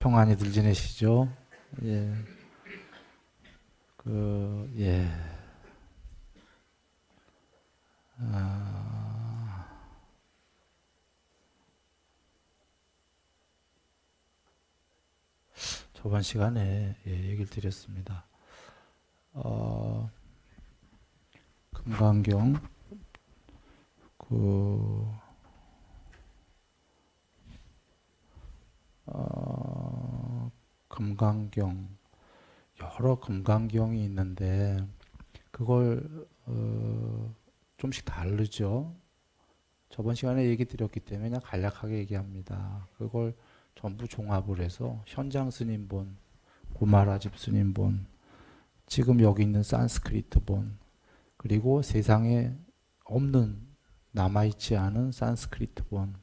평안히들 지내시죠? 예, 예. 아, 저번 시간에 얘기를 드렸습니다. 어, 금강경, 그, 금강경, 여러 금강경이 있는데, 그걸, 좀씩 다르죠? 저번 시간에 얘기 드렸기 때문에 그냥 간략하게 얘기합니다. 그걸 전부 종합을 해서 현장 스님본, 고마라집 스님본, 지금 여기 있는 산스크리트 본, 그리고 세상에 없는 남아있지 않은 산스크리트 본,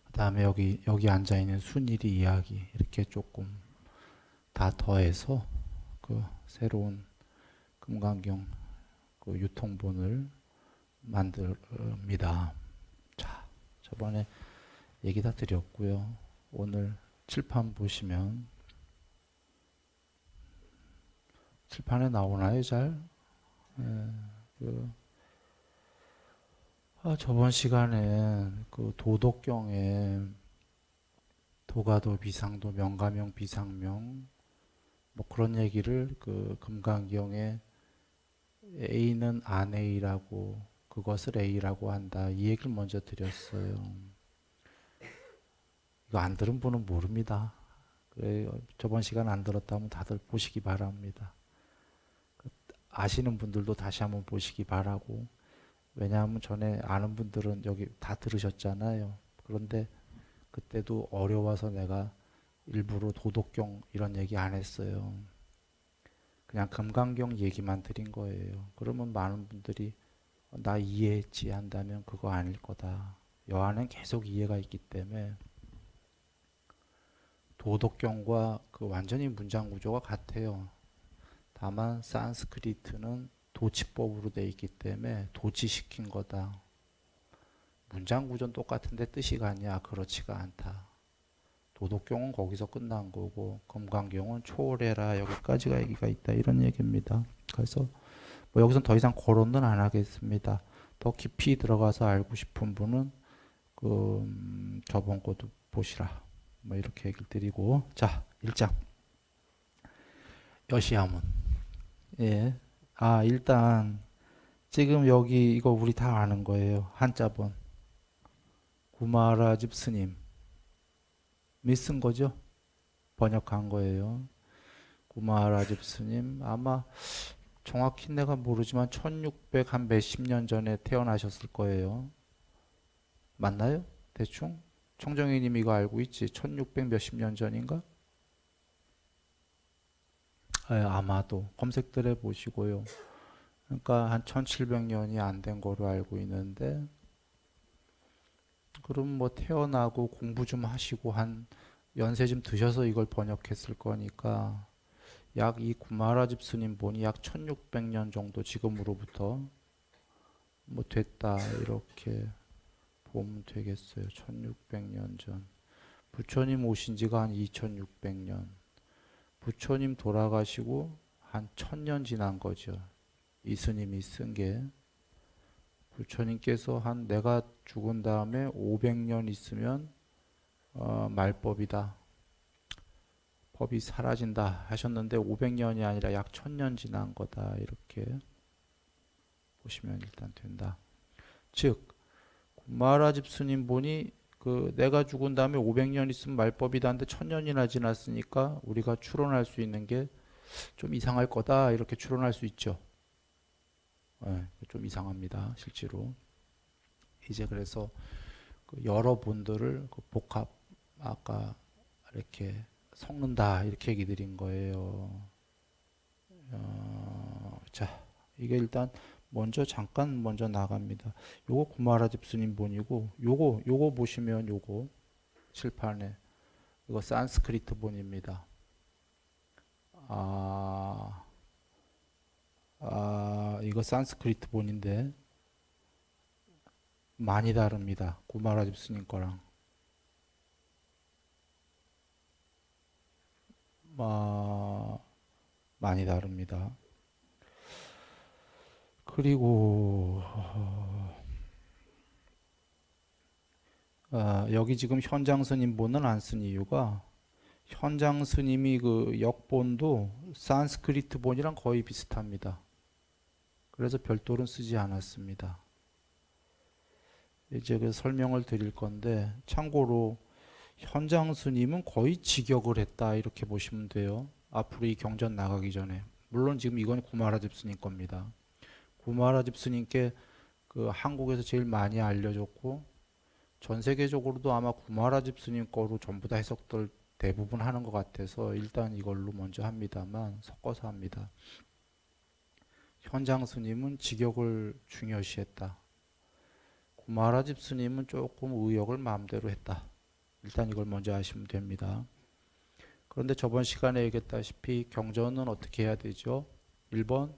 그다음에 여기 앉아 있는 순일이 이야기 이렇게 조금 다 더해서 그 새로운 금강경 그 유통본을 만듭니다. 자, 저번에 얘기 다 드렸고요. 오늘 칠판 보시면 칠판에 나오나요, 잘? 예, 그 저번 시간에 그 도덕경에 도가도 비상도 명가명 비상명 뭐 그런 얘기를 그 금강경에 A는 안 A라고 그것을 A라고 한다 이 얘기를 먼저 드렸어요. 이거 안 들은 분은 모릅니다. 저번 시간 안 들었다면 다들 보시기 바랍니다. 아시는 분들도 다시 한번 보시기 바라고, 왜냐하면 전에 아는 분들은 여기 다 들으셨잖아요. 그런데 그때도 어려워서 내가 일부러 도덕경 이런 얘기 안 했어요. 그냥 금강경 얘기만 드린 거예요. 그러면 많은 분들이 나 이해했지 한다면 그거 아닐 거다. 여 안엔 계속 이해가 있기 때문에 도덕경과 그 완전히 문장 구조가 같아요. 다만 산스크리트는 도치법으로 돼 있기 때문에 도치시킨 거다. 문장 구조는 똑같은데 뜻이 같냐? 그렇지가 않다. 도덕경은 거기서 끝난 거고 금강경은 초월해라 여기까지가 얘기가 있다 이런 얘기입니다. 그래서 뭐 여기선 더 이상 거론은 안 하겠습니다. 더 깊이 들어가서 알고 싶은 분은 저번 것도 보시라. 뭐 이렇게 얘기를 드리고, 자 1장 여시야문. 예. 일단 지금 여기 이거 우리 다 아는 거예요. 한자본 구마라집 스님이 쓴 거죠. 번역한 거예요. 구마라집 스님 아마 정확히 내가 모르지만 1600 한 몇십 년 전에 태어나셨을 거예요. 맞나요? 대충? 청정희님 이거 알고 있지? 1600 몇십 년 전인가? 아마도 검색들 해보시고요. 그러니까 한 1700년이 안 된 거로 알고 있는데, 그럼 뭐 태어나고 공부 좀 하시고 한 연세 좀 드셔서 이걸 번역했을 거니까 약 이 구마라집 스님 본이 약 1600년 정도 지금으로부터 뭐 됐다 이렇게 보면 되겠어요. 1600년 전. 부처님 오신 지가 한 2600년. 부처님 돌아가시고 한 1000년 지난 거죠. 이 스님이 쓴 게. 부처님께서 한 내가 죽은 다음에 500년 있으면 말법이다. 법이 사라진다 하셨는데 500년이 아니라 약 1000년 지난 거다. 이렇게 보시면 일단 된다. 즉 마하라집 스님 보니 그 내가 죽은 다음에 500년 있으면 말법이다 하는데 1000년이나 지났으니까 우리가 추론할 수 있는 게 좀 이상할 거다 이렇게 추론할 수 있죠. 좀 이상합니다 실제로. 이제 그래서 그 여러 본들을 그 복합 아까 이렇게 섞는다 이렇게 얘기 드린 거예요. 자 이게 일단 잠깐 먼저 나갑니다. 요거 구마라 집스님 본이고, 요거 보시면 요거 칠판에 이거 산스크리트 본입니다. 이거 산스크리트 본인데 많이 다릅니다. 구마라 집스님 거랑. 많이 다릅니다. 그리고 여기 지금 현장 스님본은 안 쓴 이유가 현장 스님이 그 역본도 산스크리트본이랑 거의 비슷합니다. 그래서 별도로 쓰지 않았습니다. 이제 그 설명을 드릴 건데 참고로 현장 스님은 거의 직역을 했다 이렇게 보시면 돼요. 앞으로 이 경전 나가기 전에. 물론 지금 이건 구마라집 스님 겁니다. 구마라집 스님께 그 한국에서 제일 많이 알려졌고 전 세계적으로도 아마 구마라집 스님 거로 전부 다 해석들 대부분 하는 것 같아서 일단 이걸로 먼저 합니다만 섞어서 합니다. 현장 스님은 직역을 중요시했다. 구마라집 스님은 조금 의역을 마음대로 했다. 일단 이걸 먼저 아시면 됩니다. 그런데 저번 시간에 얘기했다시피 경전은 어떻게 해야 되죠? 1번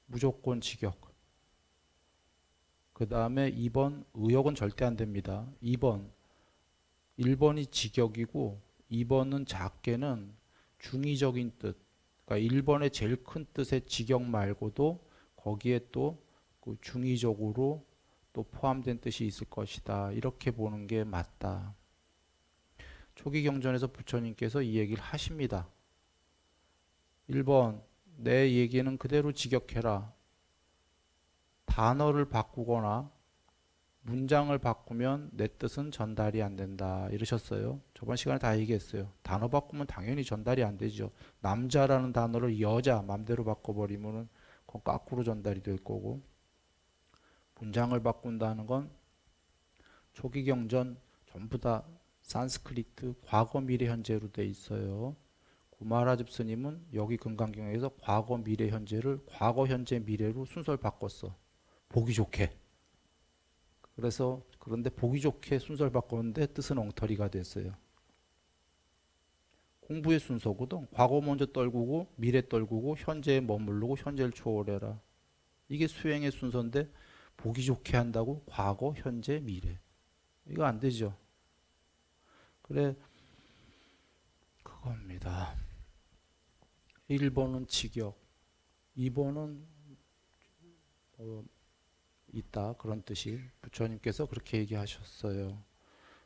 무조건 직역. 그 다음에 2번 의역은 절대 안 됩니다. 2번 1번이 직역이고 2번은 작게는 중의적인 뜻. 그러니까 1번의 제일 큰 뜻의 직역 말고도 거기에 또 그 중의적으로 또 포함된 뜻이 있을 것이다. 이렇게 보는 게 맞다. 초기 경전에서 부처님께서 이 얘기를 하십니다. 1번 내 얘기는 그대로 직역해라. 단어를 바꾸거나 문장을 바꾸면 내 뜻은 전달이 안 된다 이러셨어요. 저번 시간에 다 얘기했어요. 단어 바꾸면 당연히 전달이 안 되죠. 남자라는 단어를 여자 맘대로 바꿔버리면 그건 거꾸로 전달이 될 거고, 문장을 바꾼다는 건 초기 경전 전부 다 산스크리트 과거 미래 현재로 돼 있어요. 구마라집 스님은 여기 금강경에서 과거 미래 현재를 과거 현재 미래로 순서를 바꿨어. 보기 좋게. 그래서 그런데 보기 좋게 순서를 바꿨는데 뜻은 엉터리가 됐어요. 공부의 순서거든. 과거 먼저 떨구고 미래 떨구고 현재에 머무르고 현재를 초월해라. 이게 수행의 순서인데 보기 좋게 한다고 과거, 현재, 미래. 이거 안 되죠. 그래 그겁니다. 1번은 직역, 2번은 있다 그런 뜻이 부처님께서 그렇게 얘기하셨어요.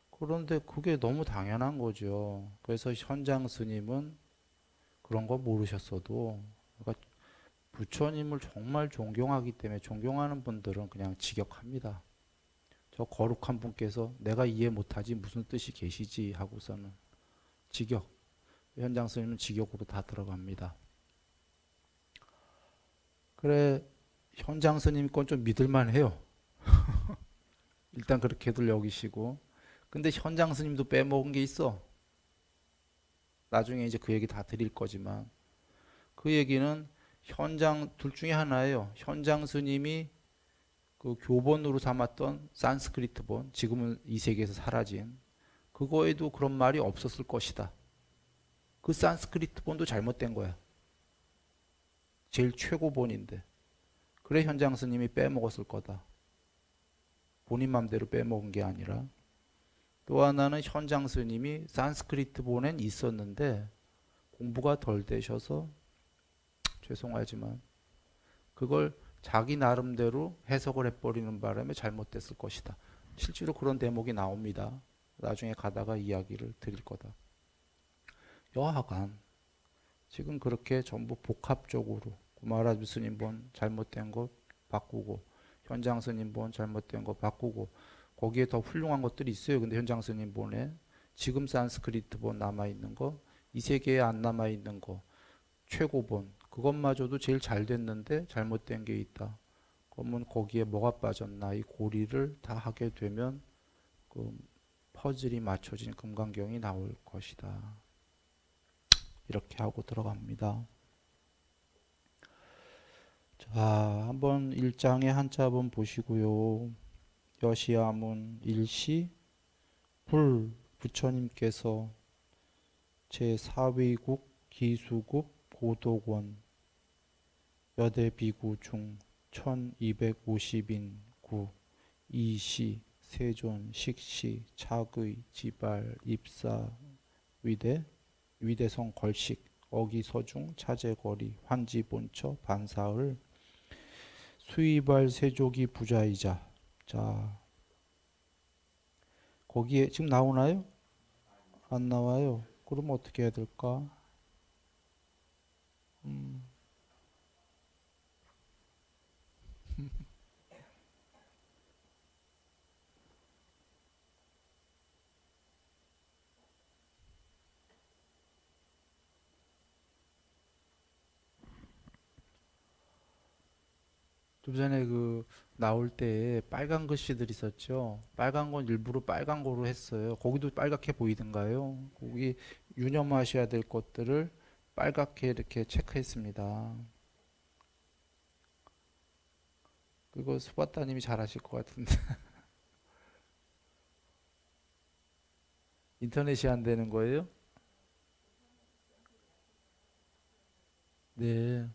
그런데 그게 너무 당연한 거죠. 그래서 현장 스님은 그런 거 모르셨어도, 그러니까 부처님을 정말 존경하기 때문에 존경하는 분들은 그냥 직역합니다. 저 거룩한 분께서 내가 이해 못하지 무슨 뜻이 계시지 하고서는 직역. 현장 스님은 직역으로 다 들어갑니다. 그래 현장 스님 건 좀 믿을만 해요. 일단 그렇게들 여기시고. 근데 현장 스님도 빼먹은 게 있어. 나중에 이제 그 얘기 다 드릴 거지만 그 얘기는 현장 둘 중에 하나예요. 현장 스님이 그 교본으로 삼았던 산스크리트본, 지금은 이 세계에서 사라진 그거에도 그런 말이 없었을 것이다. 그 산스크리트본도 잘못된 거야. 제일 최고본인데. 그래 현장 스님이 빼먹었을 거다. 본인 맘대로 빼먹은 게 아니라. 또 하나는 현장 스님이 산스크리트본엔 있었는데 공부가 덜 되셔서 죄송하지만 그걸 자기 나름대로 해석을 해버리는 바람에 잘못됐을 것이다. 실제로 그런 대목이 나옵니다. 나중에 가다가 이야기를 드릴 거다. 여하간 지금 그렇게 전부 복합적으로 구마라주 스님 본 잘못된 거 바꾸고 현장 스님 본 잘못된 거 바꾸고 거기에 더 훌륭한 것들이 있어요. 근데 현장 스님 본에 지금 산스크리트 본 남아있는 거, 이 세계에 안 남아있는 거, 최고본 그것마저도 제일 잘 됐는데 잘못된 게 있다. 그러면 거기에 뭐가 빠졌나 이 고리를 다 하게 되면 그 퍼즐이 맞춰진 금강경이 나올 것이다. 이렇게 하고 들어갑니다. 자, 한번 1장의 한자 한번 보시고요. 여시아문 일시 불 부처님께서 제4위국 기수국 고독원 여대 비구 중 1250인 구 이시 세존 식시 착의 지발 입사 위대성 걸식 어기서중, 차제거리, 환지본처, 반사을, 수의발, 세족이, 부자이자. 자, 거기에 지금 나오나요? 안 나와요. 그럼 어떻게 해야 될까? 음, 좀 전에 그 나올 때 빨간 글씨들 있었죠. 빨간 건 일부러 빨간 거로 했어요. 거기도 빨갛게 보이던가요? 거기 유념하셔야 될 것들을 빨갛게 이렇게 체크했습니다. 그거 수바따님이 잘하실 것 같은데. 인터넷이 안 되는 거예요? 네.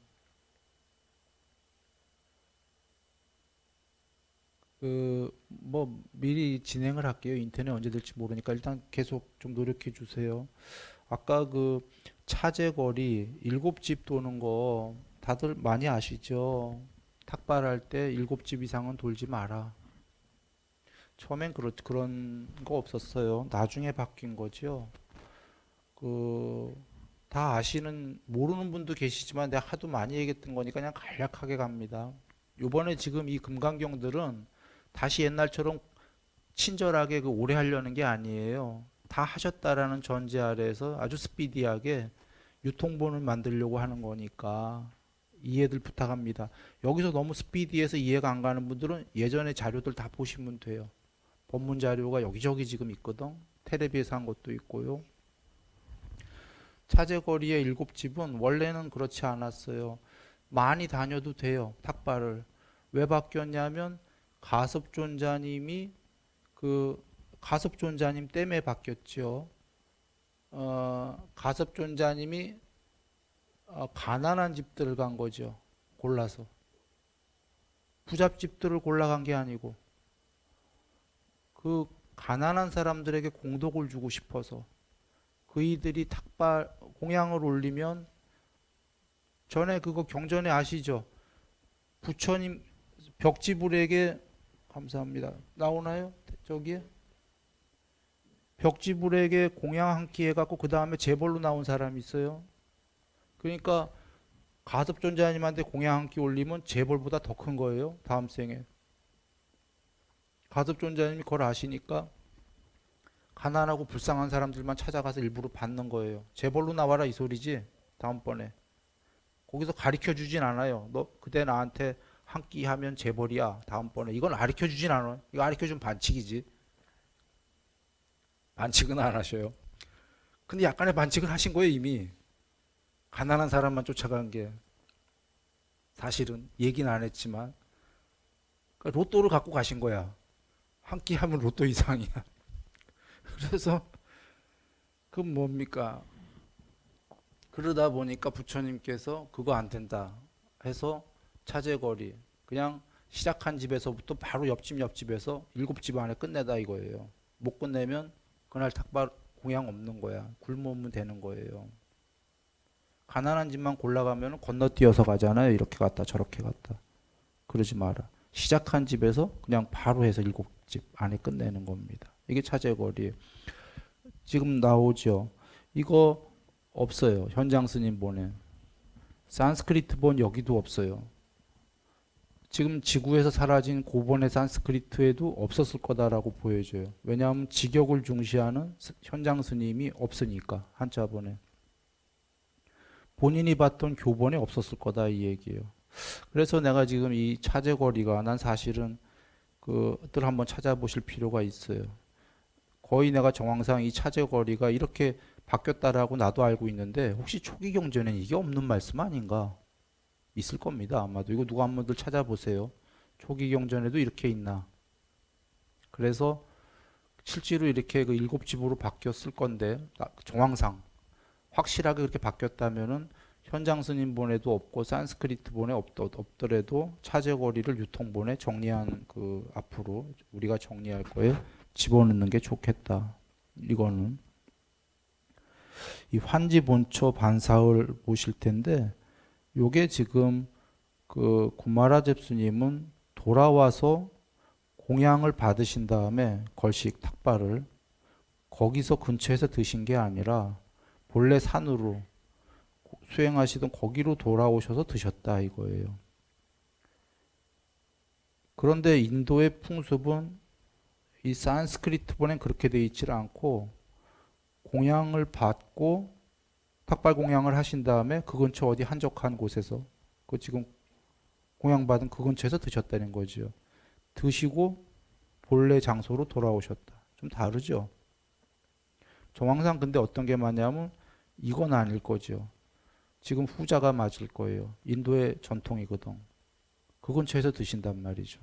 그 뭐 미리 진행을 할게요. 인터넷 언제 될지 모르니까 일단 계속 좀 노력해 주세요. 아까 그 차제거리 일곱 집 도는 거 다들 많이 아시죠? 탁발할 때 일곱 집 이상은 돌지 마라. 처음엔 그런 거 없었어요. 나중에 바뀐 거죠. 그 다 아시는 모르는 분도 계시지만 내가 하도 많이 얘기했던 거니까 그냥 간략하게 갑니다. 요번에 지금 이 금강경들은 다시 옛날처럼 친절하게 그 오래 하려는 게 아니에요. 다 하셨다라는 전제 아래에서 아주 스피디하게 유통본을 만들려고 하는 거니까 이해들 부탁합니다. 여기서 너무 스피디해서 이해가 안 가는 분들은 예전에 자료들 다 보시면 돼요. 법문 자료가 여기저기 지금 있거든. 테레비에서 한 것도 있고요. 차제거리의 일곱 집은 원래는 그렇지 않았어요. 많이 다녀도 돼요. 탁발을. 왜 바뀌었냐면 가섭존자님이 그 가섭존자님 때문에 바뀌었죠. 가섭존자님이 가난한 집들을 간 거죠. 골라서. 부잣집들을 골라간 게 아니고 그 가난한 사람들에게 공덕을 주고 싶어서 그이들이 탁발 공양을 올리면 전에 그거 경전에 아시죠? 부처님 벽지불에게 감사합니다. 나오나요? 저기에 벽지불에게 공양 한 끼 해갖고 그 다음에 재벌로 나온 사람이 있어요. 그러니까 가섭존자님한테 공양 한 끼 올리면 재벌보다 더 큰 거예요. 다음 생에. 가섭존자님이 그걸 아시니까 가난하고 불쌍한 사람들만 찾아가서 일부러 받는 거예요. 재벌로 나와라 이 소리지. 다음번에. 거기서 가르쳐 주진 않아요. 너 그때 나한테 한 끼 하면 재벌이야. 다음번에. 이건 가르쳐 주진 않아요. 이거 가르쳐 주면 반칙이지. 반칙은 안 하셔요. 근데 약간의 반칙을 하신 거예요, 이미. 가난한 사람만 쫓아간 게. 사실은 얘기는 안 했지만. 그러니까 로또를 갖고 가신 거야. 한 끼 하면 로또 이상이야. 그래서 그 뭡니까? 그러다 보니까 부처님께서 그거 안 된다 해서 차제거리 그냥 시작한 집에서부터 바로 옆집에서 일곱 집 안에 끝내다 이거예요. 못 끝내면 그날 탁발 공양 없는 거야. 굶으면 되는 거예요. 가난한 집만 골라가면 건너뛰어서 가잖아요. 이렇게 갔다 저렇게 갔다. 그러지 마라. 시작한 집에서 그냥 바로 해서 일곱 집 안에 끝내는 겁니다. 이게 차제거리. 지금 나오죠. 이거 없어요. 현장 스님 본에. 산스크리트 본 여기도 없어요. 지금 지구에서 사라진 고본의 산스크리트에도 없었을 거다라고 보여져요. 왜냐하면 직역을 중시하는 현장 스님이 없으니까 한자본에. 본인이 봤던 교본에 없었을 거다 이 얘기예요. 그래서 내가 지금 이 차제거리가 난 사실은 그들 한번 찾아보실 필요가 있어요. 거의 내가 정황상 이 차제거리가 이렇게 바뀌었다라고 나도 알고 있는데 혹시 초기 경전에는 이게 없는 말씀 아닌가? 있을 겁니다. 아마도 이거 누가 한번들 찾아보세요. 초기 경전에도 이렇게 있나? 그래서 실제로 이렇게 그 일곱 집으로 바뀌었을 건데 정황상 확실하게 그렇게 바뀌었다면은 현장 스님본에도 없고 산스크리트본에 없더라도 차제거리를 유통본에 정리한 그 앞으로 우리가 정리할 거에 집어넣는 게 좋겠다. 이거는 이 환지 본초 반사을 보실 텐데 요게 지금 그 고마라 잽스님은 돌아와서 공양을 받으신 다음에 걸식 탁발을 거기서 근처에서 드신 게 아니라 본래 산으로 수행하시던 거기로 돌아오셔서 드셨다 이거예요. 그런데 인도의 풍습은 이 산스크리트본엔 그렇게 돼 있질 않고 공양을 받고 탁발 공양을 하신 다음에 그 근처 어디 한적한 곳에서 그 지금 공양받은 그 근처에서 드셨다는 거죠. 드시고 본래 장소로 돌아오셨다. 좀 다르죠. 정황상 근데 어떤 게 맞냐면 이건 아닐 거죠. 지금 후자가 맞을 거예요. 인도의 전통이거든. 그 근처에서 드신단 말이죠.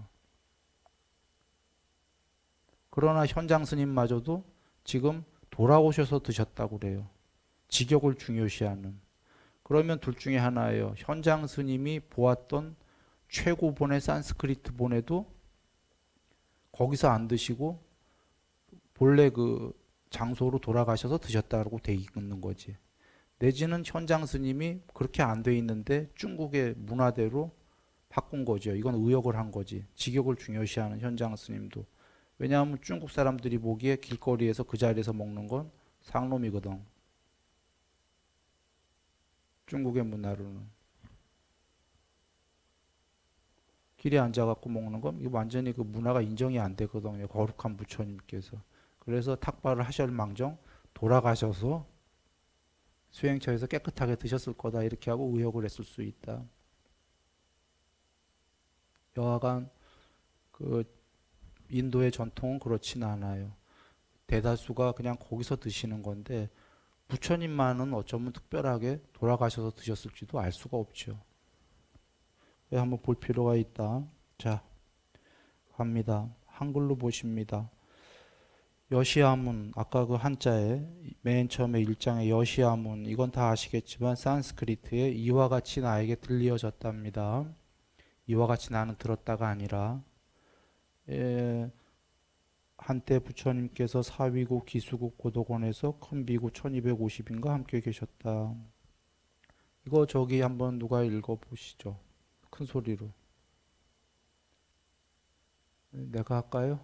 그러나 현장 스님마저도 지금 돌아오셔서 드셨다고 그래요. 직역을 중요시하는. 그러면 둘 중에 하나예요. 현장 스님이 보았던 최고본의 산스크리트 본에도 거기서 안 드시고 본래 그 장소로 돌아가셔서 드셨다고 돼 있는 거지. 내지는 현장 스님이 그렇게 안 돼 있는데 중국의 문화대로 바꾼 거죠. 이건 의역을 한 거지. 직역을 중요시하는 현장 스님도. 왜냐하면 중국 사람들이 보기에 길거리에서 그 자리에서 먹는 건 상놈이거든. 중국의 문화로는. 길에 앉아갖고 먹는 건 이거 완전히 그 문화가 인정이 안 되거든요. 거룩한 부처님께서. 그래서 탁발을 하실 망정 돌아가셔서 수행처에서 깨끗하게 드셨을 거다 이렇게 하고 의역을 했을 수 있다. 여하간 그 인도의 전통은 그렇진 않아요. 대다수가 그냥 거기서 드시는 건데 부처님만은 어쩌면 특별하게 돌아가셔서 드셨을지도 알 수가 없죠. 한번 볼 필요가 있다. 자, 갑니다. 한글로 보십니다. 여시아문, 아까 그 한자에 맨 처음에 1장에 여시아문, 이건 다 아시겠지만 산스크리트에 이와 같이 나에게 들리어졌답니다. 이와 같이 나는 들었다가 아니라 한때 부처님께서 사위국 기수국 고도곤에서 큰 비구 1250인가 함께 계셨다. 이거 저기 한번 누가 읽어보시죠. 큰 소리로. 내가 할까요?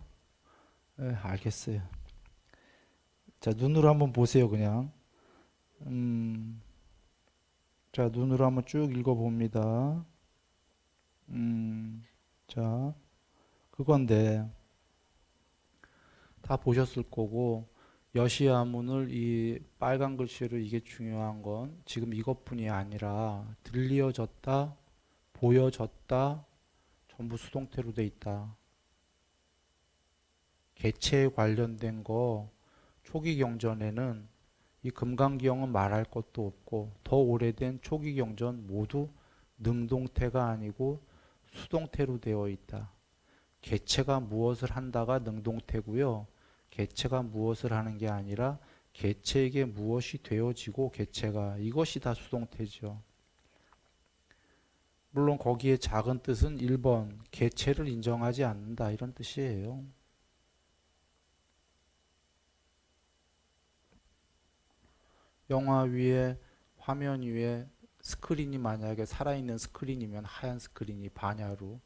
네, 알겠어요. 자, 눈으로 한번 보세요, 그냥. 자, 눈으로 한번 쭉 읽어봅니다. 자, 그건데, 다 보셨을 거고, 여시아문을 이 빨간 글씨로 이게 중요한 건 지금 이것뿐이 아니라 들리어졌다, 보여졌다, 전부 수동태로 돼 있다. 개체에 관련된 거 초기 경전에는 이 금강기형은 말할 것도 없고 더 오래된 초기 경전 모두 능동태가 아니고 수동태로 되어 있다. 개체가 무엇을 한다가 능동태고요. 개체가 무엇을 하는 게 아니라 개체에게 무엇이 되어지고 개체가 이것이 다 수동태죠. 물론 거기에 작은 뜻은 1번 개체를 인정하지 않는다 이런 뜻이에요. 영화 위에 화면 위에 스크린이 만약에 살아있는 스크린이면 하얀 스크린이 반야로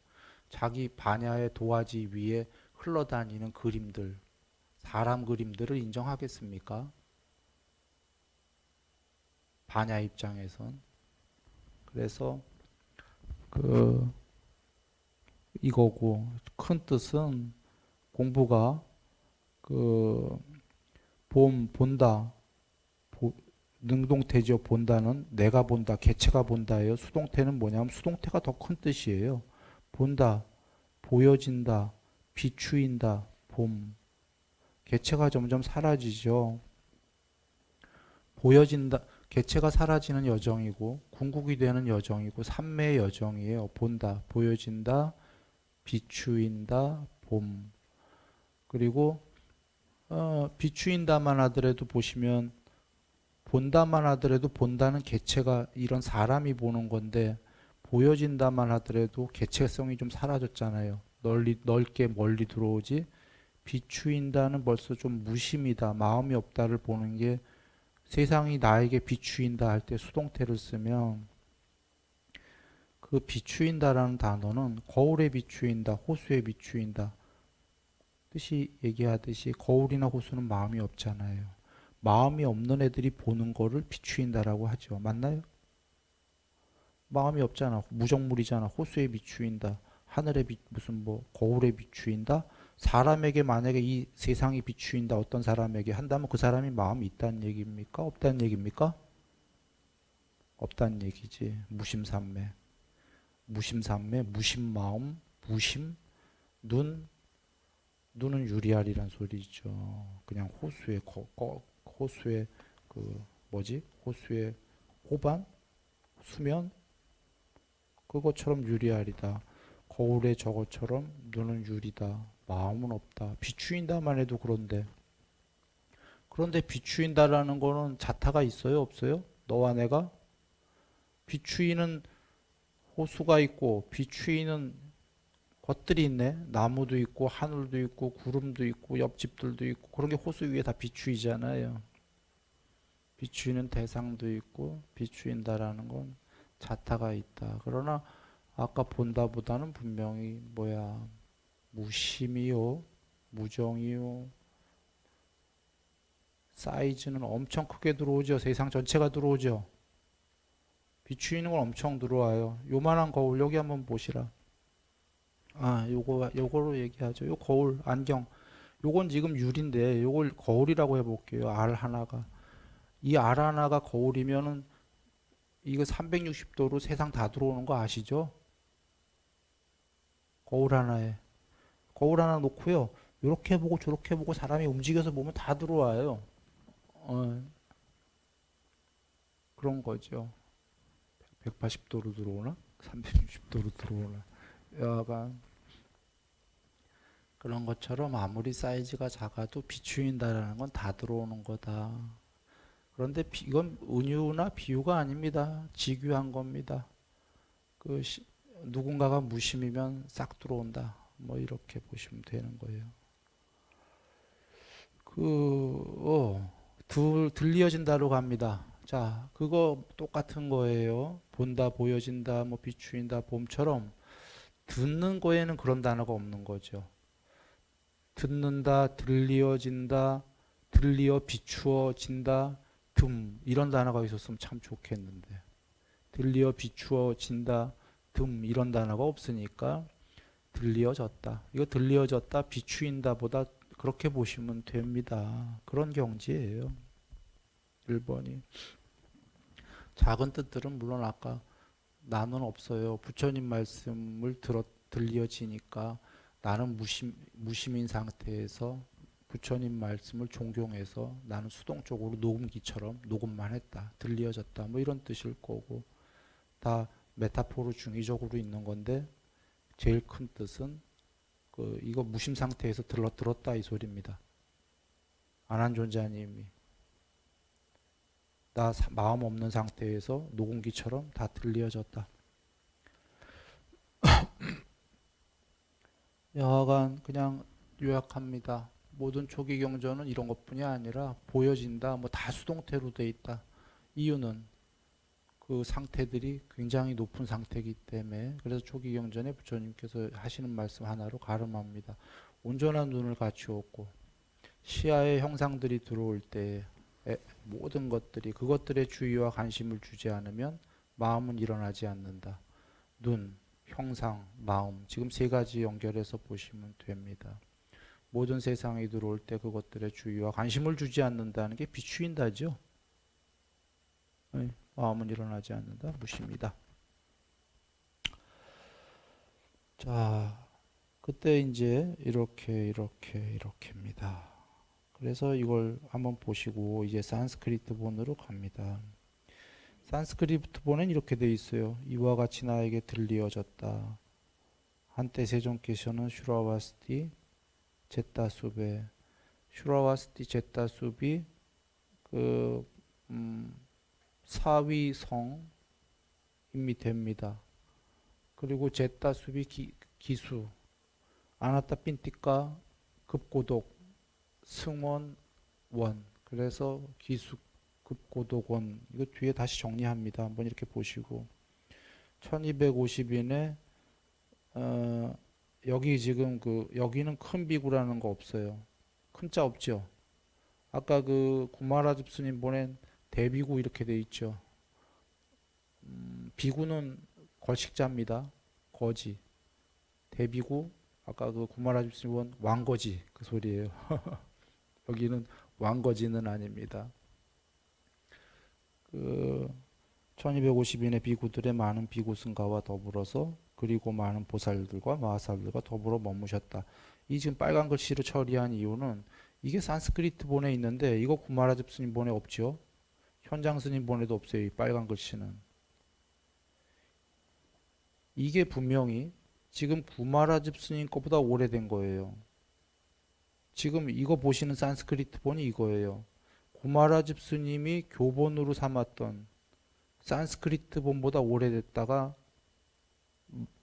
자기 반야의 도화지 위에 흘러다니는 그림들 사람 그림들을 인정하겠습니까? 반야 입장에선. 그래서 그 이거고 큰 뜻은 공부가 그 본다 능동태죠. 본다는 내가 본다, 개체가 본다예요. 수동태는 뭐냐면 수동태가 더 큰 뜻이에요. 본다, 보여진다, 비추인다, 봄. 개체가 점점 사라지죠. 보여진다, 개체가 사라지는 여정이고 궁극이 되는 여정이고 삼매의 여정이에요. 본다, 보여진다, 비추인다, 봄. 그리고 비추인다만 하더라도 보시면 본다만 하더라도 본다는 개체가 이런 사람이 보는 건데 보여진다만 하더라도 개체성이 좀 사라졌잖아요. 넓게 멀리 들어오지. 비추인다는 벌써 좀 무심이다. 마음이 없다를 보는 게 세상이 나에게 비추인다 할 때 수동태를 쓰면 그 비추인다라는 단어는 거울에 비추인다, 호수에 비추인다 뜻이 얘기하듯이 거울이나 호수는 마음이 없잖아요. 마음이 없는 애들이 보는 거를 비추인다라고 하죠. 맞나요? 마음이 없잖아. 무정물이잖아. 호수에 비추인다. 하늘에 무슨 뭐 거울에 비추인다. 사람에게 만약에 이 세상이 비추인다 어떤 사람에게 한다면 그 사람이 마음이 있다는 얘기입니까? 없다는 얘기입니까? 없다는 얘기지. 무심삼매. 무심삼매, 무심마음, 무심, 눈은 유리알이란 소리죠. 그냥 호수의 그 뭐지? 호수의 호반, 수면 그것처럼 유리알이다. 거울에 저것처럼 눈은 유리다. 마음은 없다. 비추인다만 해도 그런데 비추인다라는 거는 자타가 있어요, 없어요? 너와 내가 비추이는 호수가 있고 비추이는 것들이 있네. 나무도 있고 하늘도 있고 구름도 있고 옆집들도 있고 그런 게 호수 위에 다 비추이잖아요. 비추이는 대상도 있고 비추인다라는 건 자타가 있다. 그러나 아까 본다보다는 분명히 뭐야 무심이요, 무정이요. 사이즈는 엄청 크게 들어오죠. 세상 전체가 들어오죠. 비추이는 건 엄청 들어와요. 요만한 거울 여기 한번 보시라. 아, 요거로 얘기하죠. 요 거울, 안경. 요건 지금 유리인데 요걸 거울이라고 해볼게요. 알 하나가. 이 알 하나가 거울이면은 이거 360도로 세상 다 들어오는 거 아시죠? 거울 하나에. 거울 하나 놓고요. 이렇게 보고 저렇게 보고 사람이 움직여서 보면 다 들어와요. 어, 그런 거죠. 180도로 들어오나? 360도로 들어오나? 약간 그런 것처럼 아무리 사이즈가 작아도 비추인다라는 건 다 들어오는 거다. 그런데 이건 은유나 비유가 아닙니다. 직유한 겁니다. 그 누군가가 무심이면 싹 들어온다. 뭐 이렇게 보시면 되는 거예요. 들리어진다로 갑니다. 자, 그거 똑같은 거예요. 본다, 보여진다, 뭐 비추인다, 봄처럼 듣는 거에는 그런 단어가 없는 거죠. 듣는다, 들리어진다, 들리어 비추어진다, 이런 단어가 있었으면 참 좋겠는데 들리어 비추어진다, 이런 단어가 없으니까 들리어졌다. 이거 들리어졌다, 비추인다 보다 그렇게 보시면 됩니다. 그런 경지예요. 1번이. 작은 뜻들은 물론 아까 나는 없어요. 부처님 말씀을 들려지니까 나는 무심인 상태에서 부처님 말씀을 존경해서 나는 수동적으로 녹음기처럼 녹음만 했다. 들려졌다. 뭐 이런 뜻일 거고 다 메타포로 중의적으로 있는 건데 제일 큰 뜻은 이거 무심 상태에서 들었다 이 소리입니다. 안한 존재님이 나 마음 없는 상태에서 녹음기처럼 다 들려졌다. 여하간 그냥 요약합니다. 모든 초기 경전은 이런 것뿐이 아니라 보여진다, 뭐 다 수동태로 돼 있다. 이유는 그 상태들이 굉장히 높은 상태이기 때문에 그래서 초기 경전에 부처님께서 하시는 말씀 하나로 가름합니다. 온전한 눈을 갖추었고 시야의 형상들이 들어올 때 모든 것들이 그것들의 주의와 관심을 주지 않으면 마음은 일어나지 않는다. 눈, 형상, 마음 지금 세 가지 연결해서 보시면 됩니다. 모든 세상이 들어올 때 그것들의 주의와 관심을 주지 않는다는 게 비추인다죠. 네, 마음은 일어나지 않는다. 무심이다. 자, 그때 이제 이렇게입니다. 그래서 이걸 한번 보시고 이제 산스크리트 본으로 갑니다. 산스크리트 본은 이렇게 돼 있어요. 이와 같이 나에게 들리어졌다. 한때 세종께서는 슈라와스티 제타숲에 슈라와스티 제타숲이 그 사위성임이 됩니다. 그리고 제타숲이 기수 아나타 핀티카 급고독 승원 원 그래서 기수 급고도권 이거 뒤에 다시 정리합니다. 한번 이렇게 보시고 1250인에 여기 지금 여기는 큰 비구라는 거 없어요. 큰 자 없죠. 아까 그 구마라집스님 보낸 대비구 이렇게 돼 있죠. 비구는 걸식자입니다. 거지. 대비구 아까 그 구마라집스님 본 왕거지 그 소리예요. 여기는 왕거지는 아닙니다. 그 1250인의 비구들의 많은 비구 승가와 더불어서 그리고 많은 보살들과 마하살들과 더불어 머무셨다. 이 지금 빨간 글씨를 처리한 이유는 이게 산스크리트 본에 있는데 이거 구마라집 스님 본에 없죠. 현장 스님 본에도 없어요. 이 빨간 글씨는. 이게 분명히 지금 구마라집 스님 것보다 오래된 거예요. 지금 이거 보시는 산스크리트 본이 이거예요. 구마라집 스님이 교본으로 삼았던 산스크리트 본보다 오래됐다가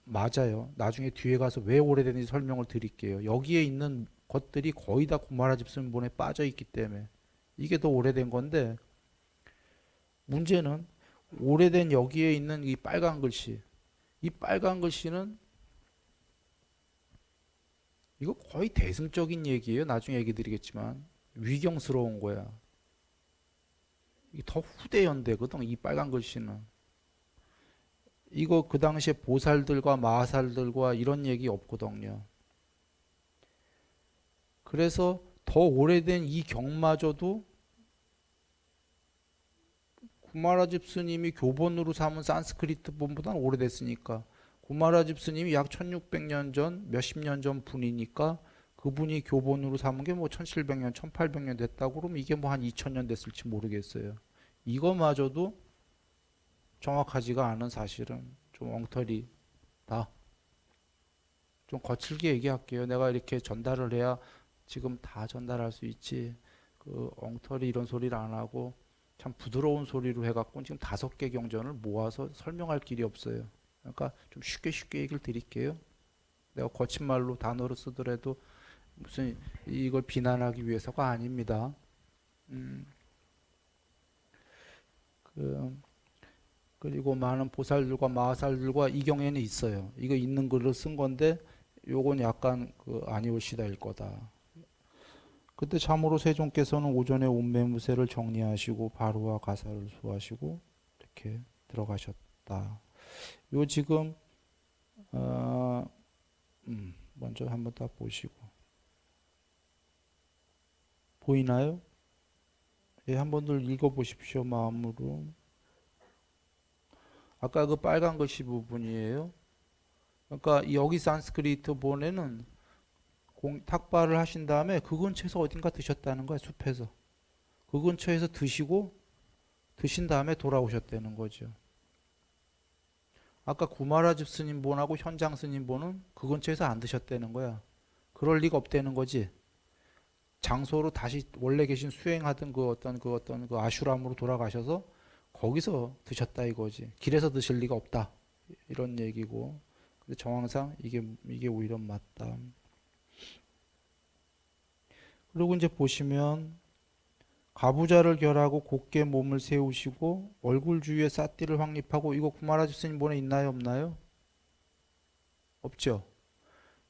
맞아요. 나중에 뒤에 가서 왜 오래됐는지 설명을 드릴게요. 여기에 있는 것들이 거의 다 구마라집 스님 본에 빠져 있기 때문에 이게 더 오래된 건데 문제는 오래된 여기에 있는 이 빨간 글씨 이 빨간 글씨는 이거 거의 대승적인 얘기예요. 나중에 얘기 드리겠지만 위경스러운 거야. 이게 더 후대 연대거든. 이 빨간 글씨는 이거 그 당시에 보살들과 마하살들과 이런 얘기 없거든요. 그래서 더 오래된 이 경마저도 구마라집 스님이 교본으로 삼은 산스크리트 본보다는 오래됐으니까 구마라집 스님이 약 1600년 전 몇십 년 전 분이니까 그분이 교본으로 삼은 게 뭐 1700년 1800년 됐다고 그러면 이게 뭐 한 2000년 됐을지 모르겠어요. 이거마저도 정확하지가 않은 사실은 좀 엉터리다. 좀 거칠게 얘기할게요. 내가 이렇게 전달을 해야 지금 다 전달할 수 있지. 그 엉터리 이런 소리를 안 하고 참 부드러운 소리로 해갖고 지금 5개 경전을 모아서 설명할 길이 없어요. 그러니까 좀 쉽게 얘기를 드릴게요. 내가 거친 말로 단어로 쓰더라도 무슨 이걸 비난하기 위해서가 아닙니다. 그리고 많은 보살들과 마하살들과 이 경에는 있어요. 이거 있는 글을 쓴 건데 요건 약간 아니올시다일 거다. 그때 참으로 세종께서는 오전에 온매무새를 정리하시고 바로와 가사를 수하시고 이렇게 들어가셨다. 요 지금 먼저 한번 딱 보시고 보이나요? 예, 한번들 읽어보십시오. 마음으로. 아까 그 빨간 글씨 부분이에요. 그러니까 여기 산스크리트 본에는 탁발을 하신 다음에 그 근처에서 어딘가 드셨다는 거야. 숲에서. 그 근처에서 드신 다음에 돌아오셨다는 거죠. 아까 구마라집 스님 본하고 현장 스님 본은 그 근처에서 안 드셨다는 거야. 그럴 리가 없다는 거지. 장소로 다시 원래 계신 수행하던 그 어떤 아슈람으로 돌아가셔서 거기서 드셨다 이거지. 길에서 드실 리가 없다. 이런 얘기고. 근데 정황상 이게 오히려 맞다. 그리고 이제 보시면 가부좌를 결하고 곧게 몸을 세우시고 얼굴 주위에 삿띠를 확립하고 이거 구마라집 스님 본에 있나요 없나요? 없죠.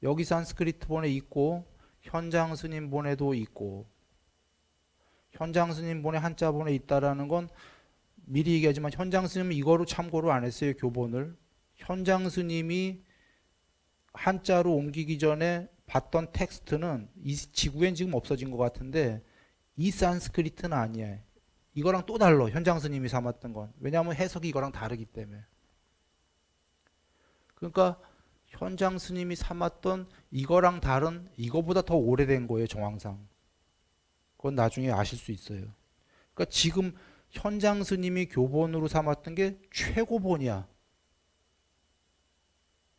여기 산스크리트 본에 있고 현장 스님 본에도 있고 현장 스님 본에 한자 본에 있다라는 건 미리 얘기하지만 현장 스님은 이거로 참고로 안 했어요. 교본을. 현장 스님이 한자로 옮기기 전에 봤던 텍스트는 이 지구엔 지금 없어진 것 같은데 이 산스크리트는 아니에요. 이거랑 또 달라. 현장 스님이 삼았던 건. 왜냐하면 해석이 이거랑 다르기 때문에. 그러니까 현장 스님이 삼았던 이거랑 다른 이거보다 더 오래된 거예요. 정황상. 그건 나중에 아실 수 있어요. 그러니까 지금 현장 스님이 교본으로 삼았던 게 최고본이야.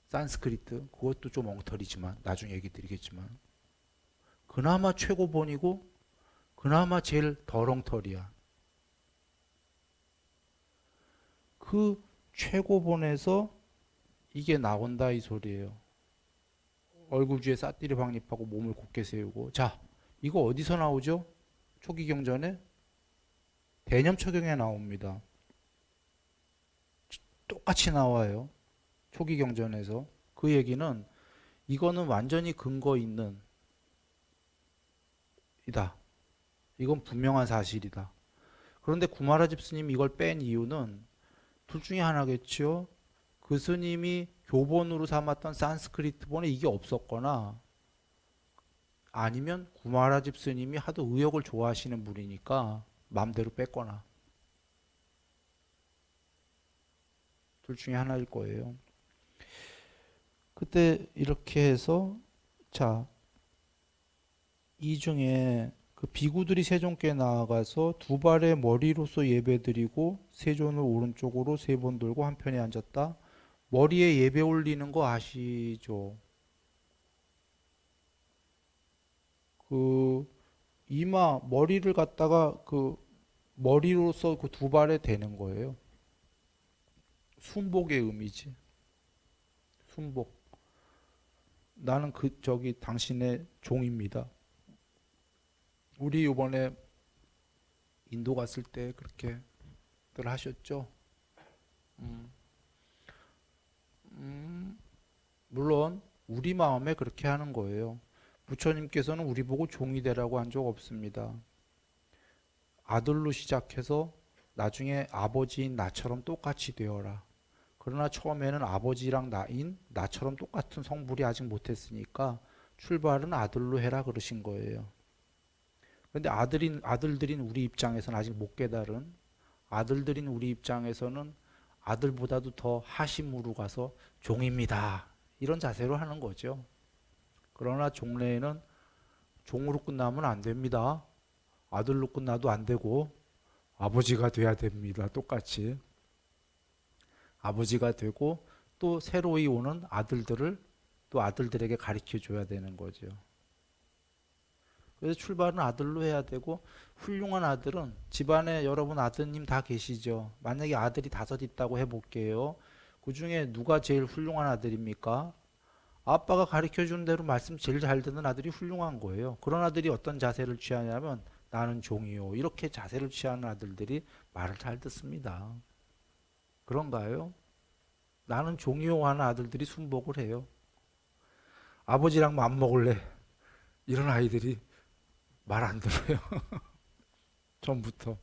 산스크리트. 그것도 좀 엉터리지만 나중에 얘기 드리겠지만 그나마 최고본이고 그나마 제일 덜 엉터리야. 그 최고본에서 이게 나온다 이 소리예요. 얼굴 주에 삿띠를 확립하고 몸을 곧게 세우고. 자, 이거 어디서 나오죠? 초기 경전에 대념처경에 나옵니다. 똑같이 나와요. 초기 경전에서. 그 얘기는 이거는 완전히 근거 있는 이다. 이건 분명한 사실이다. 그런데 구마라집 스님이 이걸 뺀 이유는 둘 중에 하나겠죠. 그 스님이 교본으로 삼았던 산스크리트본에 이게 없었거나 아니면 구마라집 스님이 하도 의역을 좋아하시는 분이니까 마음대로 뺐거나 둘 중에 하나일 거예요. 그때 이렇게 해서 자, 이 중에 그 비구들이 세종께 나아가서 두 발의 머리로서 예배드리고 세존을 오른쪽으로 세 번 돌고 한편에 앉았다. 머리에 예배 올리는 거 아시죠? 그 이마 머리를 갖다가 그 머리로서 그 두 발에 대는 거예요. 순복의 의미지. 순복. 나는 그 저기 당신의 종입니다. 우리 이번에 인도 갔을 때 그렇게들 하셨죠? 음, 물론 우리 마음에 그렇게 하는 거예요. 부처님께서는 우리 보고 종이 되라고 한 적 없습니다. 아들로 시작해서 나중에 아버지인 나처럼 똑같이 되어라. 그러나 처음에는 아버지랑 나인 나처럼 똑같은 성불이 아직 못했으니까 출발은 아들로 해라 그러신 거예요. 그런데 아들들인 우리 입장에서는 아직 못 깨달은 아들들인 우리 입장에서는 아들보다도 더 하심으로 가서 종입니다. 이런 자세로 하는 거죠. 그러나 종래에는 종으로 끝나면 안 됩니다. 아들로 끝나도 안 되고 아버지가 돼야 됩니다. 똑같이. 아버지가 되고 또 새로이 오는 아들들을 또 아들들에게 가르쳐 줘야 되는 거죠. 그래서 출발은 아들로 해야 되고 훌륭한 아들은 집안에 여러분 아드님 다 계시죠. 만약에 아들이 5 있다고 해볼게요. 그 중에 누가 제일 훌륭한 아들입니까? 아빠가 가르쳐 주는 대로 말씀 제일 잘 듣는 아들이 훌륭한 거예요. 그런 아들이 어떤 자세를 취하냐면 나는 종이요. 이렇게 자세를 취하는 아들들이 말을 잘 듣습니다. 그런가요? 나는 종이요 하는 아들들이 순복을 해요. 아버지랑 맘 먹을래. 이런 아이들이 말 안 들어요. 처음부터.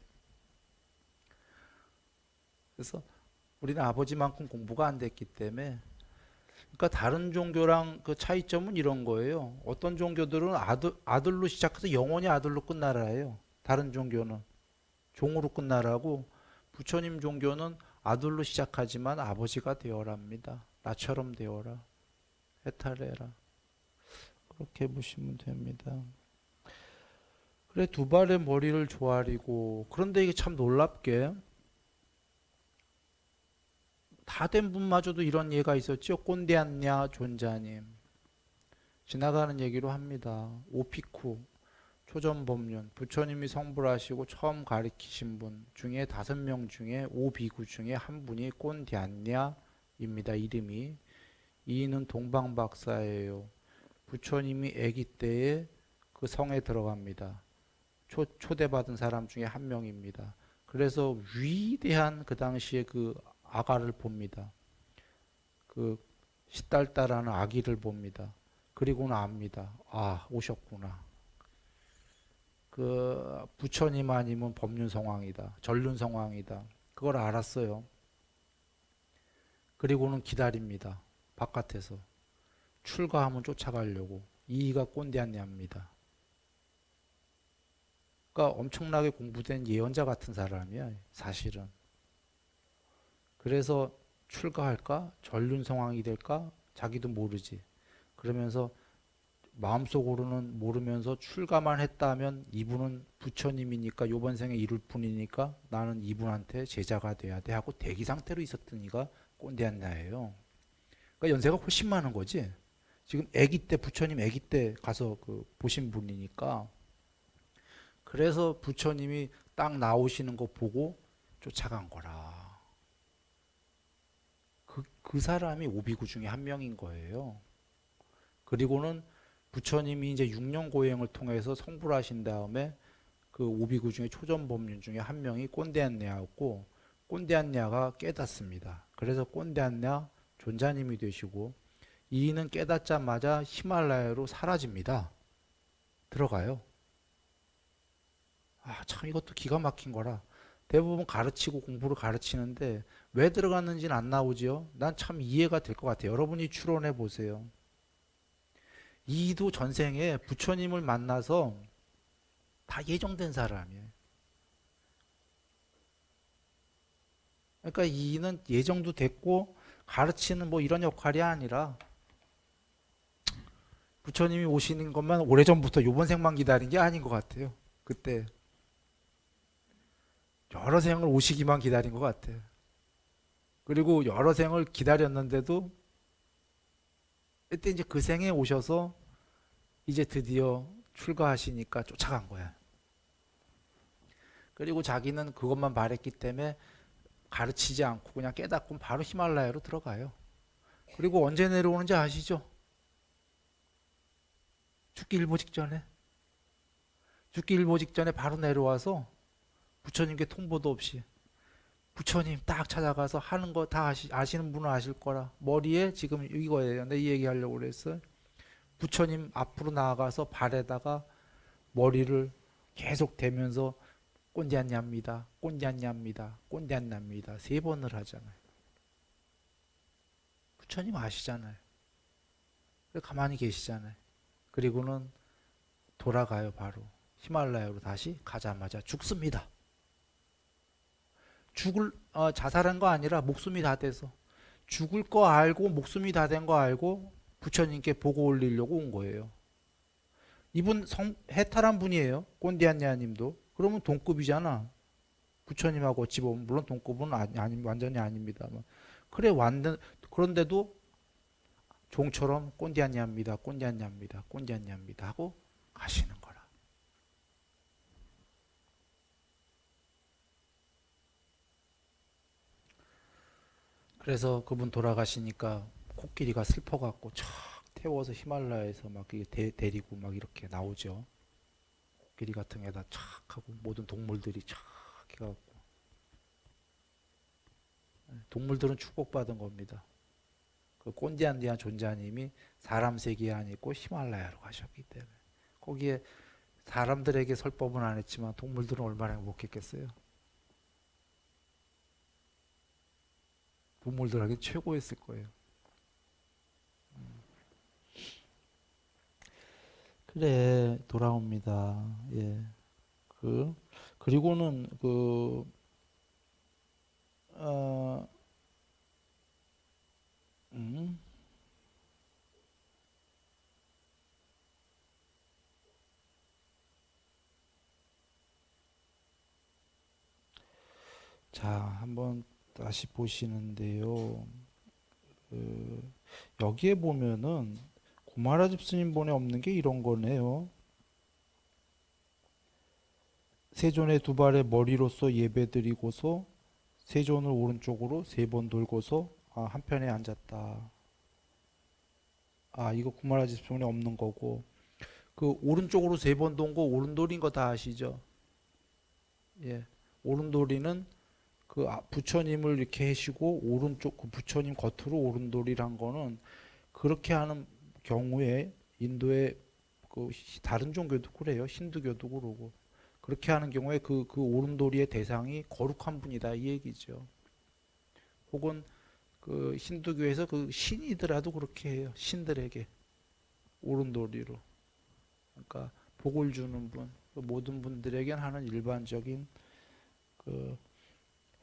그래서 우리는 아버지만큼 공부가 안 됐기 때문에 그러니까 다른 종교랑 그 차이점은 이런 거예요. 어떤 종교들은 아들로 시작해서 영원히 아들로 끝나라 해요. 다른 종교는 종으로 끝나라고 부처님 종교는 아들로 시작하지만 아버지가 되어랍니다. 나처럼 되어라. 해탈해라. 그렇게 보시면 됩니다. 그래 두 발의 머리를 조아리고 그런데 이게 참 놀랍게 다 된 분마저도 이런 예가 있었죠. 꼰대안냐 존자님 지나가는 얘기로 합니다. 오피쿠 초전법륜 부처님이 성불하시고 처음 가리키신 분 중에 5명 중에 5비구 중에 한 분이 꼰대안냐입니다. 이름이 이인은 동방박사예요. 부처님이 아기 때에 그 성에 들어갑니다. 초대받은 사람 중에 한 명입니다. 그래서 위대한 그 당시에 그 아가를 봅니다. 그 시딸따라는 아기를 봅니다. 그리고는 압니다. 아, 오셨구나. 그 부처님 아니면 법륜 성황이다. 전륜 성황이다. 그걸 알았어요. 그리고는 기다립니다. 바깥에서. 출가하면 쫓아가려고. 이이가 꼰대안냐입니다. 그러니까 엄청나게 공부된 예언자 같은 사람이야, 사실은. 그래서 출가할까? 전륜 성황이 될까? 자기도 모르지. 그러면서 마음속으로는 모르면서 출가만 했다면 이분은 부처님이니까 요번 생에 이룰 뿐이니까 나는 이분한테 제자가 돼야 돼 하고 대기 상태로 있었던 이가 꼰대안냐예요. 그러니까 연세가 훨씬 많은 거지. 지금 아기 때 부처님 아기 때 가서 그 보신 분이니까. 그래서 부처님이 딱 나오시는 거 보고 쫓아간 거라. 그 사람이 오비구 중에 한 명인 거예요. 그리고는 부처님이 이제 6년 고행을 통해서 성불하신 다음에 그 그 오비구 중에 초전범인 중에 한 명이 꼰대안내하고 꼰대안내가 깨닫습니다. 그래서 꼰대안내 존자님이 되시고 이는 깨닫자마자 히말라야로 사라집니다. 들어가요. 아, 참 이것도 기가 막힌 거라. 대부분 가르치고 공부를 가르치는데 왜 들어갔는지는 안 나오지요. 난 참 이해가 될 것 같아요. 여러분이 추론해 보세요. 이도 전생에 부처님을 만나서 다 예정된 사람이에요. 그러니까 이는 예정도 됐고 가르치는 뭐 이런 역할이 아니라 부처님이 오시는 것만 오래전부터 요번 생만 기다린 게 아닌 것 같아요. 그때 여러 생을 오시기만 기다린 것 같아요. 그리고 여러 생을 기다렸는데도 그때 이제 그 생에 오셔서 이제 드디어 출가하시니까 쫓아간 거야. 그리고 자기는 그것만 바랬기 때문에 가르치지 않고 그냥 깨닫고 바로 히말라야로 들어가요. 그리고 언제 내려오는지 아시죠? 죽기 일보 직전에. 죽기 일보 직전에 바로 내려와서 부처님께 통보도 없이 부처님 딱 찾아가서 하는 거 다 아시는 분은 아실 거라. 머리에 지금 이거예요. 내 이 얘기하려고 그랬어요. 부처님 앞으로 나아가서 발에다가 머리를 계속 대면서 꼰대안냐입니다. 꼰대안냐입니다. 꼰대안냐입니다. 3번을 하잖아요. 부처님 아시잖아요. 가만히 계시잖아요. 그리고는 돌아가요. 바로 히말라야로 다시 가자마자 죽습니다. 자살한 거 아니라 목숨이 다 돼서 죽을 거 알고 목숨이 다 된 거 알고 부처님께 보고 올리려고 온 거예요. 이분 해탈한 분이에요. 꼰디안냐님도. 그러면 동급이잖아. 부처님하고 어찌 보면 물론 동급은 완전히 아닙니다만. 그래 그런데도 종처럼 꼰디안냐입니다. 꼰디안냐입니다. 꼰디안냐입니다 하고 가시는 거라. 그래서 그분 돌아가시니까 코끼리가 슬퍼갖고 촥 태워서 히말라야에서 막 데리고 막 이렇게 나오죠. 코끼리 같은 게다 촥 하고 모든 동물들이 촥 해갖고 동물들은 축복받은 겁니다. 그 꼰디안디안 존자님이 사람 세계에 안 있고 히말라야로 가셨기 때문에 거기에 사람들에게 설법은 안 했지만 동물들은 얼마나 행복했겠어요. 동물들에게 최고였을 거예요. 그래 돌아옵니다. 예. 그리고는 어, 음, 자 한번 다시 보시는데요. 여기에 보면은 구마라집 스님본에 없는 게 이런 거네요. 세존의 두 발의 머리로서 예배드리고서 세존을 오른쪽으로 3번 돌고서 한편에 앉았다. 이거 구마라집 스님본에 없는 거고 그 오른쪽으로 3번 돈 거 오른돌인 거 다 아시죠? 예. 오른돌이는 그 부처님을 이렇게 하시고 오른쪽 그 부처님 겉으로 오른돌이란 거는 그렇게 하는 경우에 인도의 그 다른 종교도 그래요. 힌두교도 그러고 그렇게 하는 경우에 그 오른돌이의 대상이 거룩한 분이다 이 얘기죠. 혹은 그 힌두교에서 그 신이더라도 그렇게 해요. 신들에게 오른돌이로. 그러니까 복을 주는 분, 모든 분들에겐 하는 일반적인 그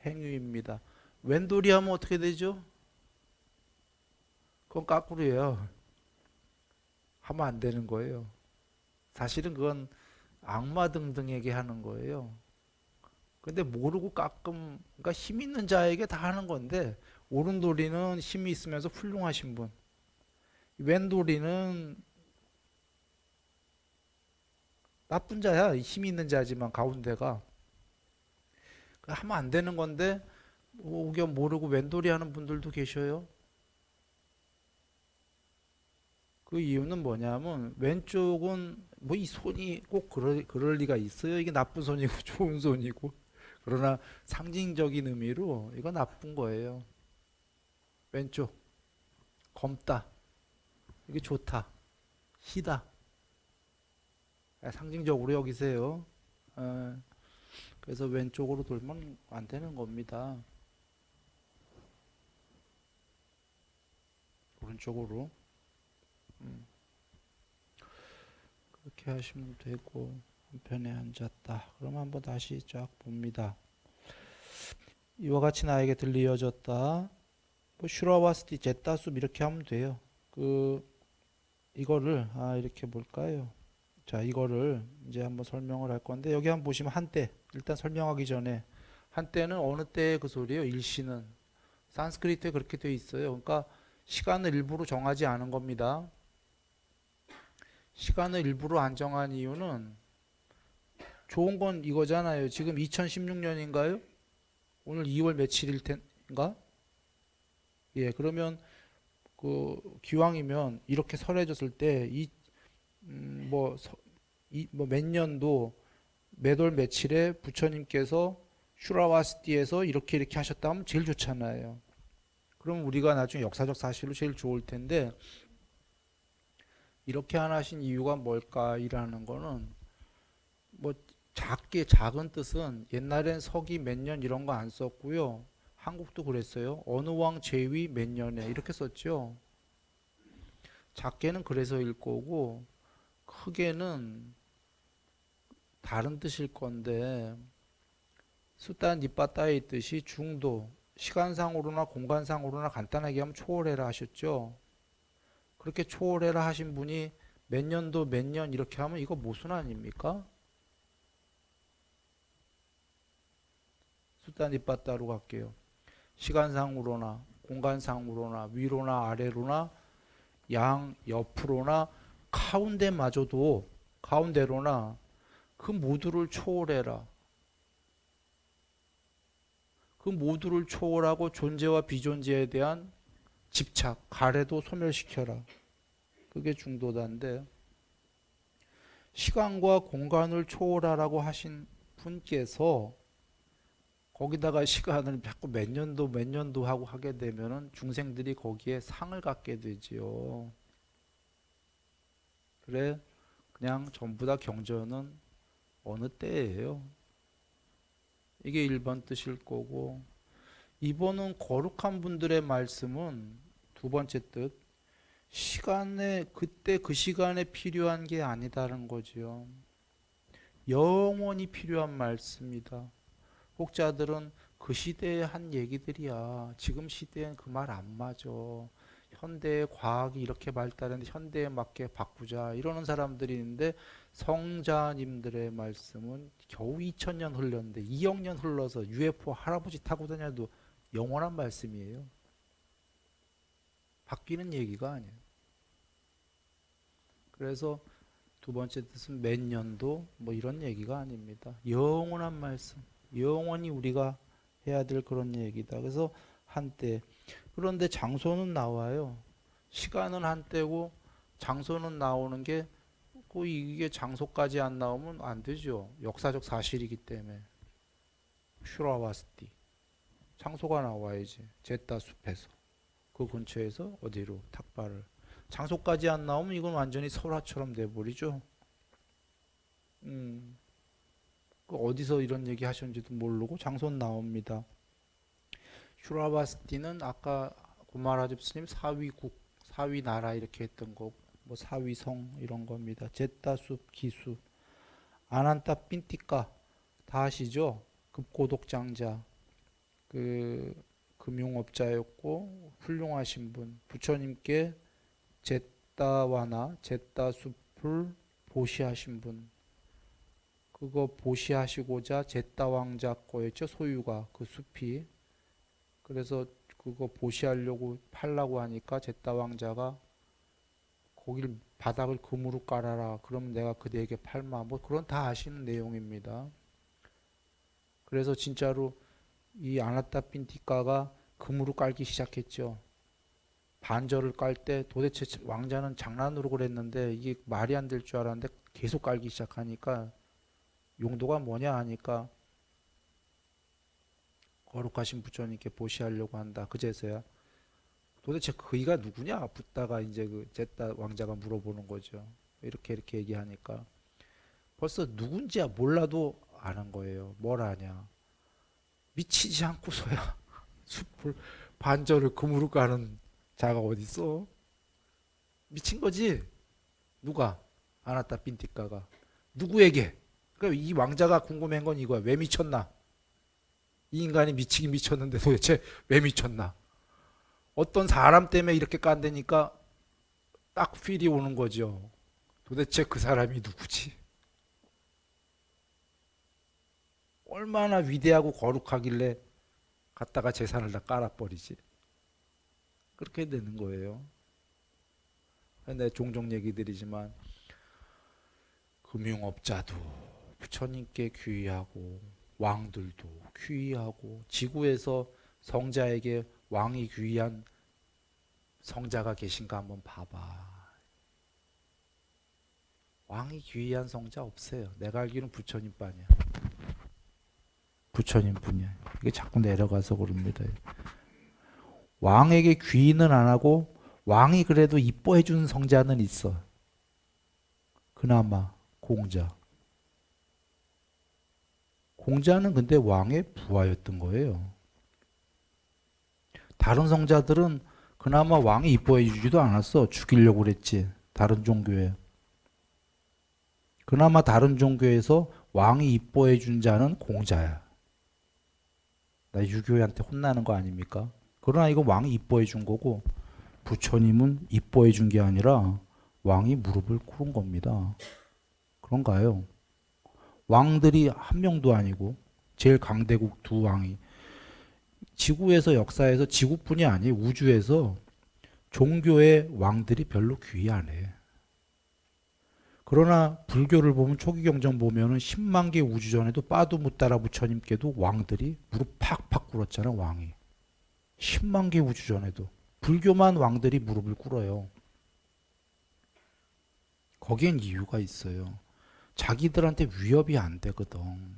행위입니다. 왼돌이 하면 어떻게 되죠? 그건 까꾸로예요. 하면 안 되는 거예요. 사실은 그건 악마 등등에게 하는 거예요. 근데 모르고 가끔 그러니까 힘 있는 자에게 다 하는 건데 오른돌이는 힘이 있으면서 훌륭하신 분. 왼돌이는 나쁜 자야. 힘이 있는 자지만 가운데가 하면 안 되는 건데 오겨 모르고 왼돌이 하는 분들도 계셔요. 그 이유는 뭐냐면 왼쪽은 뭐 이 손이 꼭 그럴 리가 있어요. 이게 나쁜 손이고 좋은 손이고. 그러나 상징적인 의미로 이거 나쁜 거예요. 왼쪽 검다. 이게 좋다. 희다. 상징적으로 여기세요. 그래서 왼쪽으로 돌면 안 되는 겁니다. 오른쪽으로. 그렇게 하시면 되고 한편에 앉았다. 그럼 한번 다시 쫙 봅니다. 이와 같이 나에게 들리어졌다. 뭐 슈라와스티 제따숲 이렇게 하면 돼요. 이거를 이렇게 볼까요? 자, 이거를 이제 한번 설명을 할 건데 여기 한번 보시면 한때 일단 설명하기 전에 한때는 어느 때의 그 소리예요? 일시는 산스크리트에 그렇게 돼 있어요. 그러니까 시간을 일부러 정하지 않은 겁니다. 시간을 일부러 안 정한 이유는 좋은 건 이거잖아요. 지금 2016년인가요? 오늘 2월 며칠일 텐가? 예, 그러면 기왕이면 이렇게 설해졌을 때 뭐, 몇 년도 몇 월 며칠에 부처님께서 슈라와스티에서 이렇게 하셨다면 제일 좋잖아요. 그럼 우리가 나중에 역사적 사실로 제일 좋을 텐데 이렇게 안 하신 이유가 뭘까이라는 거는 뭐 작은 뜻은 옛날엔 서기 몇 년 이런 거 안 썼고요. 한국도 그랬어요. 어느 왕 제위 몇 년에 이렇게 썼죠. 작게는 그래서일 거고 크게는 다른 뜻일 건데 수단 니빠따에 있듯이 중도 시간상으로나 공간상으로나 간단하게 하면 초월해라 하셨죠. 그렇게 초월해라 하신 분이 몇 년도 몇 년 이렇게 하면 이거 모순 아닙니까? 수단 니빠따로 갈게요. 시간상으로나 공간상으로나 위로나 아래로나 양 옆으로나 가운데로나 그 모두를 초월해라. 그 모두를 초월하고 존재와 비존재에 대한 집착, 가래도 소멸시켜라. 그게 중도다인데 시간과 공간을 초월하라고 하신 분께서 거기다가 시간을 자꾸 몇 년도 하고 하게 되면은 중생들이 거기에 상을 갖게 되지요. 그래, 그냥 전부 다 경전은 어느 때예요. 이게 1번 뜻일 거고 2번은 거룩한 분들의 말씀은 두 번째 뜻 시간에 그때 그 시간에 필요한 게 아니다는 거지요. 영원히 필요한 말씀이다. 혹자들은 그 시대에 한 얘기들이야. 지금 시대엔 그 말 안 맞아. 현대의 과학이 이렇게 발달했는데 현대에 맞게 바꾸자 이러는 사람들이 있는데 성자님들의 말씀은 겨우 2000년 흘렀는데 2억 년 흘러서 UFO 할아버지 타고 다녀도 영원한 말씀이에요. 바뀌는 얘기가 아니에요. 그래서 두 번째 뜻은 몇 년도 뭐 이런 얘기가 아닙니다. 영원한 말씀, 영원히 우리가 해야 될 그런 얘기다. 그래서 한때. 그런데 장소는 나와요. 시간은 한때고 장소는 나오는 게 이게 장소까지 안 나오면 안 되죠. 역사적 사실이기 때문에. 슈라와스티. 장소가 나와야지. 제따 숲에서. 그 근처에서 어디로 탁발을. 장소까지 안 나오면 이건 완전히 설화처럼 돼버리죠. 어디서 이런 얘기 하셨는지도 모르고 장소는 나옵니다. 슈라바스티는 아까 구마라집 스님 사위 나라 이렇게 했던 거, 뭐 사위성 이런 겁니다. 제따숲 기수, 아난타 핀티카 다 아시죠? 급고독장자, 금융업자였고 훌륭하신 분, 부처님께 제따숲을 보시하신 분. 그거 보시하시고자 제따 왕자 거였죠. 소유가 그 숲이. 그래서 그거 보시하려고 팔라고 하니까 제따 왕자가 거길 바닥을 금으로 깔아라. 그러면 내가 그대에게 팔마. 뭐 그런 다 아시는 내용입니다. 그래서 진짜로 이 아나타 핀티카가 금으로 깔기 시작했죠. 반절을 깔 때 도대체 왕자는 장난으로 그랬는데 이게 말이 안 될 줄 알았는데 계속 깔기 시작하니까 용도가 뭐냐 하니까 거룩하신 부처님께 보시하려고 한다. 그제서야 도대체 그이가 누구냐 붙다가 이제 그 제따 왕자가 물어보는 거죠. 이렇게 얘기하니까 벌써 누군지야 몰라도 아는 거예요. 뭘 아냐? 미치지 않고서야 숲을 반절을 금으로 가는 자가 어디 있어? 미친 거지. 누가? 아나타 빈티카가 누구에게? 그러니까 이 왕자가 궁금한 건 이거야. 왜 미쳤나? 이 인간이 미치긴 미쳤는데 도대체 왜 미쳤나? 어떤 사람 때문에 이렇게 깐다니까 딱 필이 오는 거죠. 도대체 그 사람이 누구지? 얼마나 위대하고 거룩하길래 갖다가 재산을 다 깔아버리지? 그렇게 되는 거예요. 근데 종종 얘기 드리지만 금융업자도 부처님께 귀의하고 왕들도 귀의하고 지구에서 성자에게 왕이 귀의한 성자가 계신가 한번 봐봐. 왕이 귀의한 성자 없어요. 내가 알기로는 부처님뿐이야. 부처님뿐이야. 이게 자꾸 내려가서 그럽니다. 왕에게 귀의는 안 하고 왕이 그래도 이뻐해 주는 성자는 있어. 그나마 공자. 공자는 근데 왕의 부하였던 거예요. 다른 성자들은 그나마 왕이 이뻐해 주지도 않았어. 죽이려고 그랬지. 다른 종교에. 그나마 다른 종교에서 왕이 이뻐해 준 자는 공자야. 나 유교한테 혼나는 거 아닙니까? 그러나 이거 왕이 이뻐해 준 거고 부처님은 이뻐해 준 게 아니라 왕이 무릎을 꿇은 겁니다. 그런가요? 왕들이 한 명도 아니고 제일 강대국 두 왕이 지구에서 역사에서 지구뿐이 아니 우주에서 종교의 왕들이 별로 귀히 안 해. 그러나 불교를 보면 초기 경전 보면은 10만 개 우주 전에도 빠두무따라 부처님께도 왕들이 무릎 팍팍 꿇었잖아. 왕이 10만 개 우주 전에도 불교만 왕들이 무릎을 꿇어요. 거기엔 이유가 있어요. 자기들한테 위협이 안 되거든.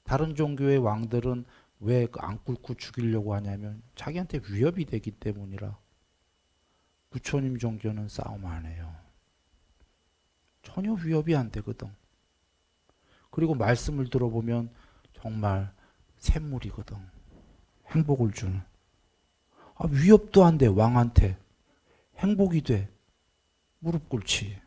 다른 종교의 왕들은 왜 안 꿇고 죽이려고 하냐면 자기한테 위협이 되기 때문이라. 부처님 종교는 싸움 안 해요. 전혀 위협이 안 되거든. 그리고 말씀을 들어보면 정말 샘물이거든. 행복을 주는. 위협도 안 돼, 왕한테. 행복이 돼. 무릎 꿇지.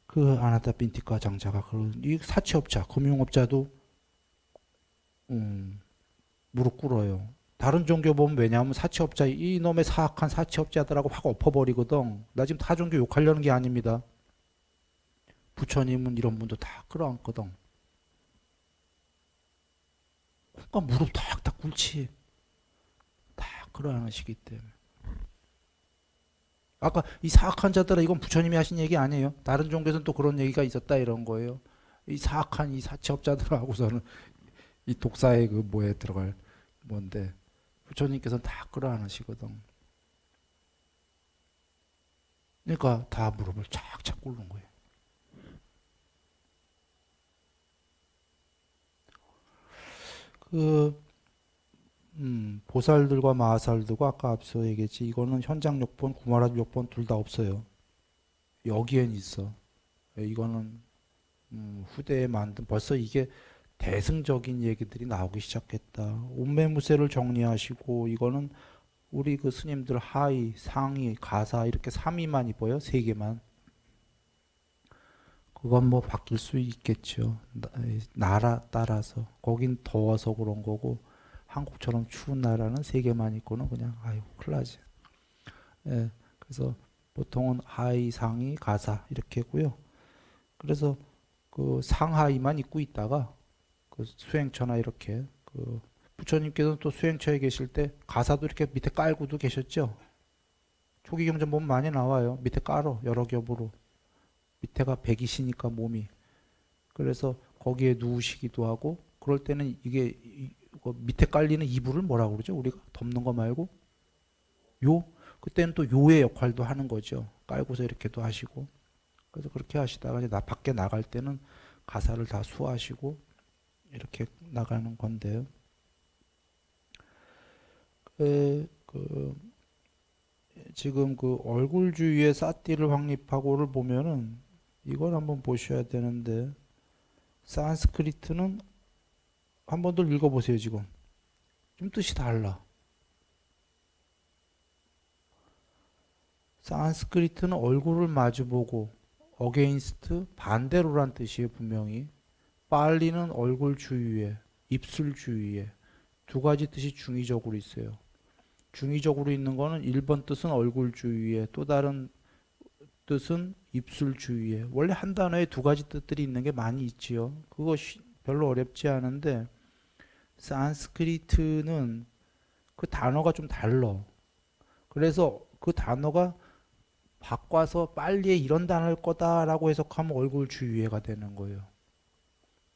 그 아나타 빈티카 장자가 그런 이 사채업자, 금융업자도 무릎 꿇어요. 다른 종교 보면 왜냐하면 사채업자 이놈의 사악한 사채업자들하고 확 엎어버리거든. 나 지금 타 종교 욕하려는 게 아닙니다. 부처님은 이런 분도 다 끌어안거든. 그러니까 무릎 탁탁 꿇지. 다 끌어안으시기 때문에. 아까 이 사악한 자들아 이건 부처님이 하신 얘기 아니에요. 다른 종교에서는 또 그런 얘기가 있었다 이런 거예요. 이 사악한 이 사채업자들하고서는 이 독사의 그 뭐에 들어갈 뭔데 부처님께서는 다 끌어안으시거든. 그러니까 다 무릎을 착착 꿇는 거예요. 그 보살들과 마하살들과 아까 앞서 얘기했지 이거는 현장 욕본, 구마라주 욕본 둘 다 없어요. 여기엔 있어. 이거는 후대에 만든 벌써 이게 대승적인 얘기들이 나오기 시작했다. 운매무새를 정리하시고 이거는 우리 그 스님들 하이, 상이, 가사 이렇게 3위만 입어요. 3개만. 그건 뭐 바뀔 수 있겠죠. 나라 따라서. 거긴 더워서 그런 거고 한국처럼 추운 나라는 3개만 입고는 그냥 아유 큰일 나지. 예, 그래서 보통은 하이, 상이, 가사 이렇게 고요. 그래서 그 상하이만 입고 있다가 그 수행처나 이렇게 그 부처님께서는 또 수행처에 계실 때 가사도 이렇게 밑에 깔고도 계셨죠. 초기 경전 보면 많이 나와요. 밑에 깔어 여러 겹으로. 밑에가 100이시니까 몸이. 그래서 거기에 누우시기도 하고 그럴 때는 이게 밑에 깔리는 이불을 뭐라고 그러죠? 우리가 덮는 거 말고 요? 그때는 또 요의 역할도 하는 거죠. 깔고서 이렇게도 하시고. 그래서 그렇게 하시다가 이제 밖에 나갈 때는 가사를 다 수하시고 이렇게 나가는 건데요. 그 지금 그 얼굴 주위에 싸띠를 확립하고를 보면은 이걸 한번 보셔야 되는데 산스크리트는 한 번 더 읽어보세요. 지금 좀 뜻이 달라. 산스크리트는 얼굴을 마주보고 어게인스트 반대로란 뜻이에요. 분명히 빨리는 얼굴 주위에 입술 주위에 두 가지 뜻이 중의적으로 있어요. 중의적으로 있는 거는 1번 뜻은 얼굴 주위에 또 다른 뜻은 입술 주위에. 원래 한 단어에 두 가지 뜻들이 있는 게 많이 있지요. 그거 별로 어렵지 않은데 산스크리트는 그 단어가 좀 달라. 그래서 그 단어가 바꿔서 빨리에 이런 단어일 거다라고 해석하면 얼굴 주위에가 되는 거예요.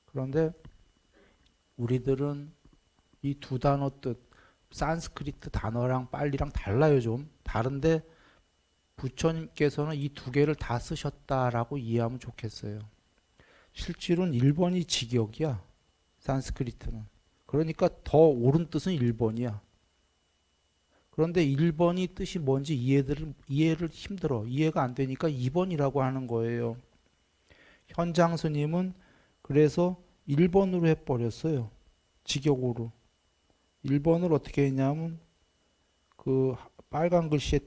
그런데 우리들은 이 두 단어 뜻 산스크리트 단어랑 빨리랑 달라요. 좀 다른데 부처님께서는 이 두 개를 다 쓰셨다라고 이해하면 좋겠어요. 실제로는 1번이 직역이야. 산스크리트는. 그러니까 더 옳은 뜻은 1번이야. 그런데 1번이 뜻이 뭔지 이해를 힘들어. 이해가 안 되니까 2번이라고 하는 거예요. 현장 스님은 그래서 1번으로 해버렸어요. 직역으로. 1번을 어떻게 했냐면 그 빨간 글씨의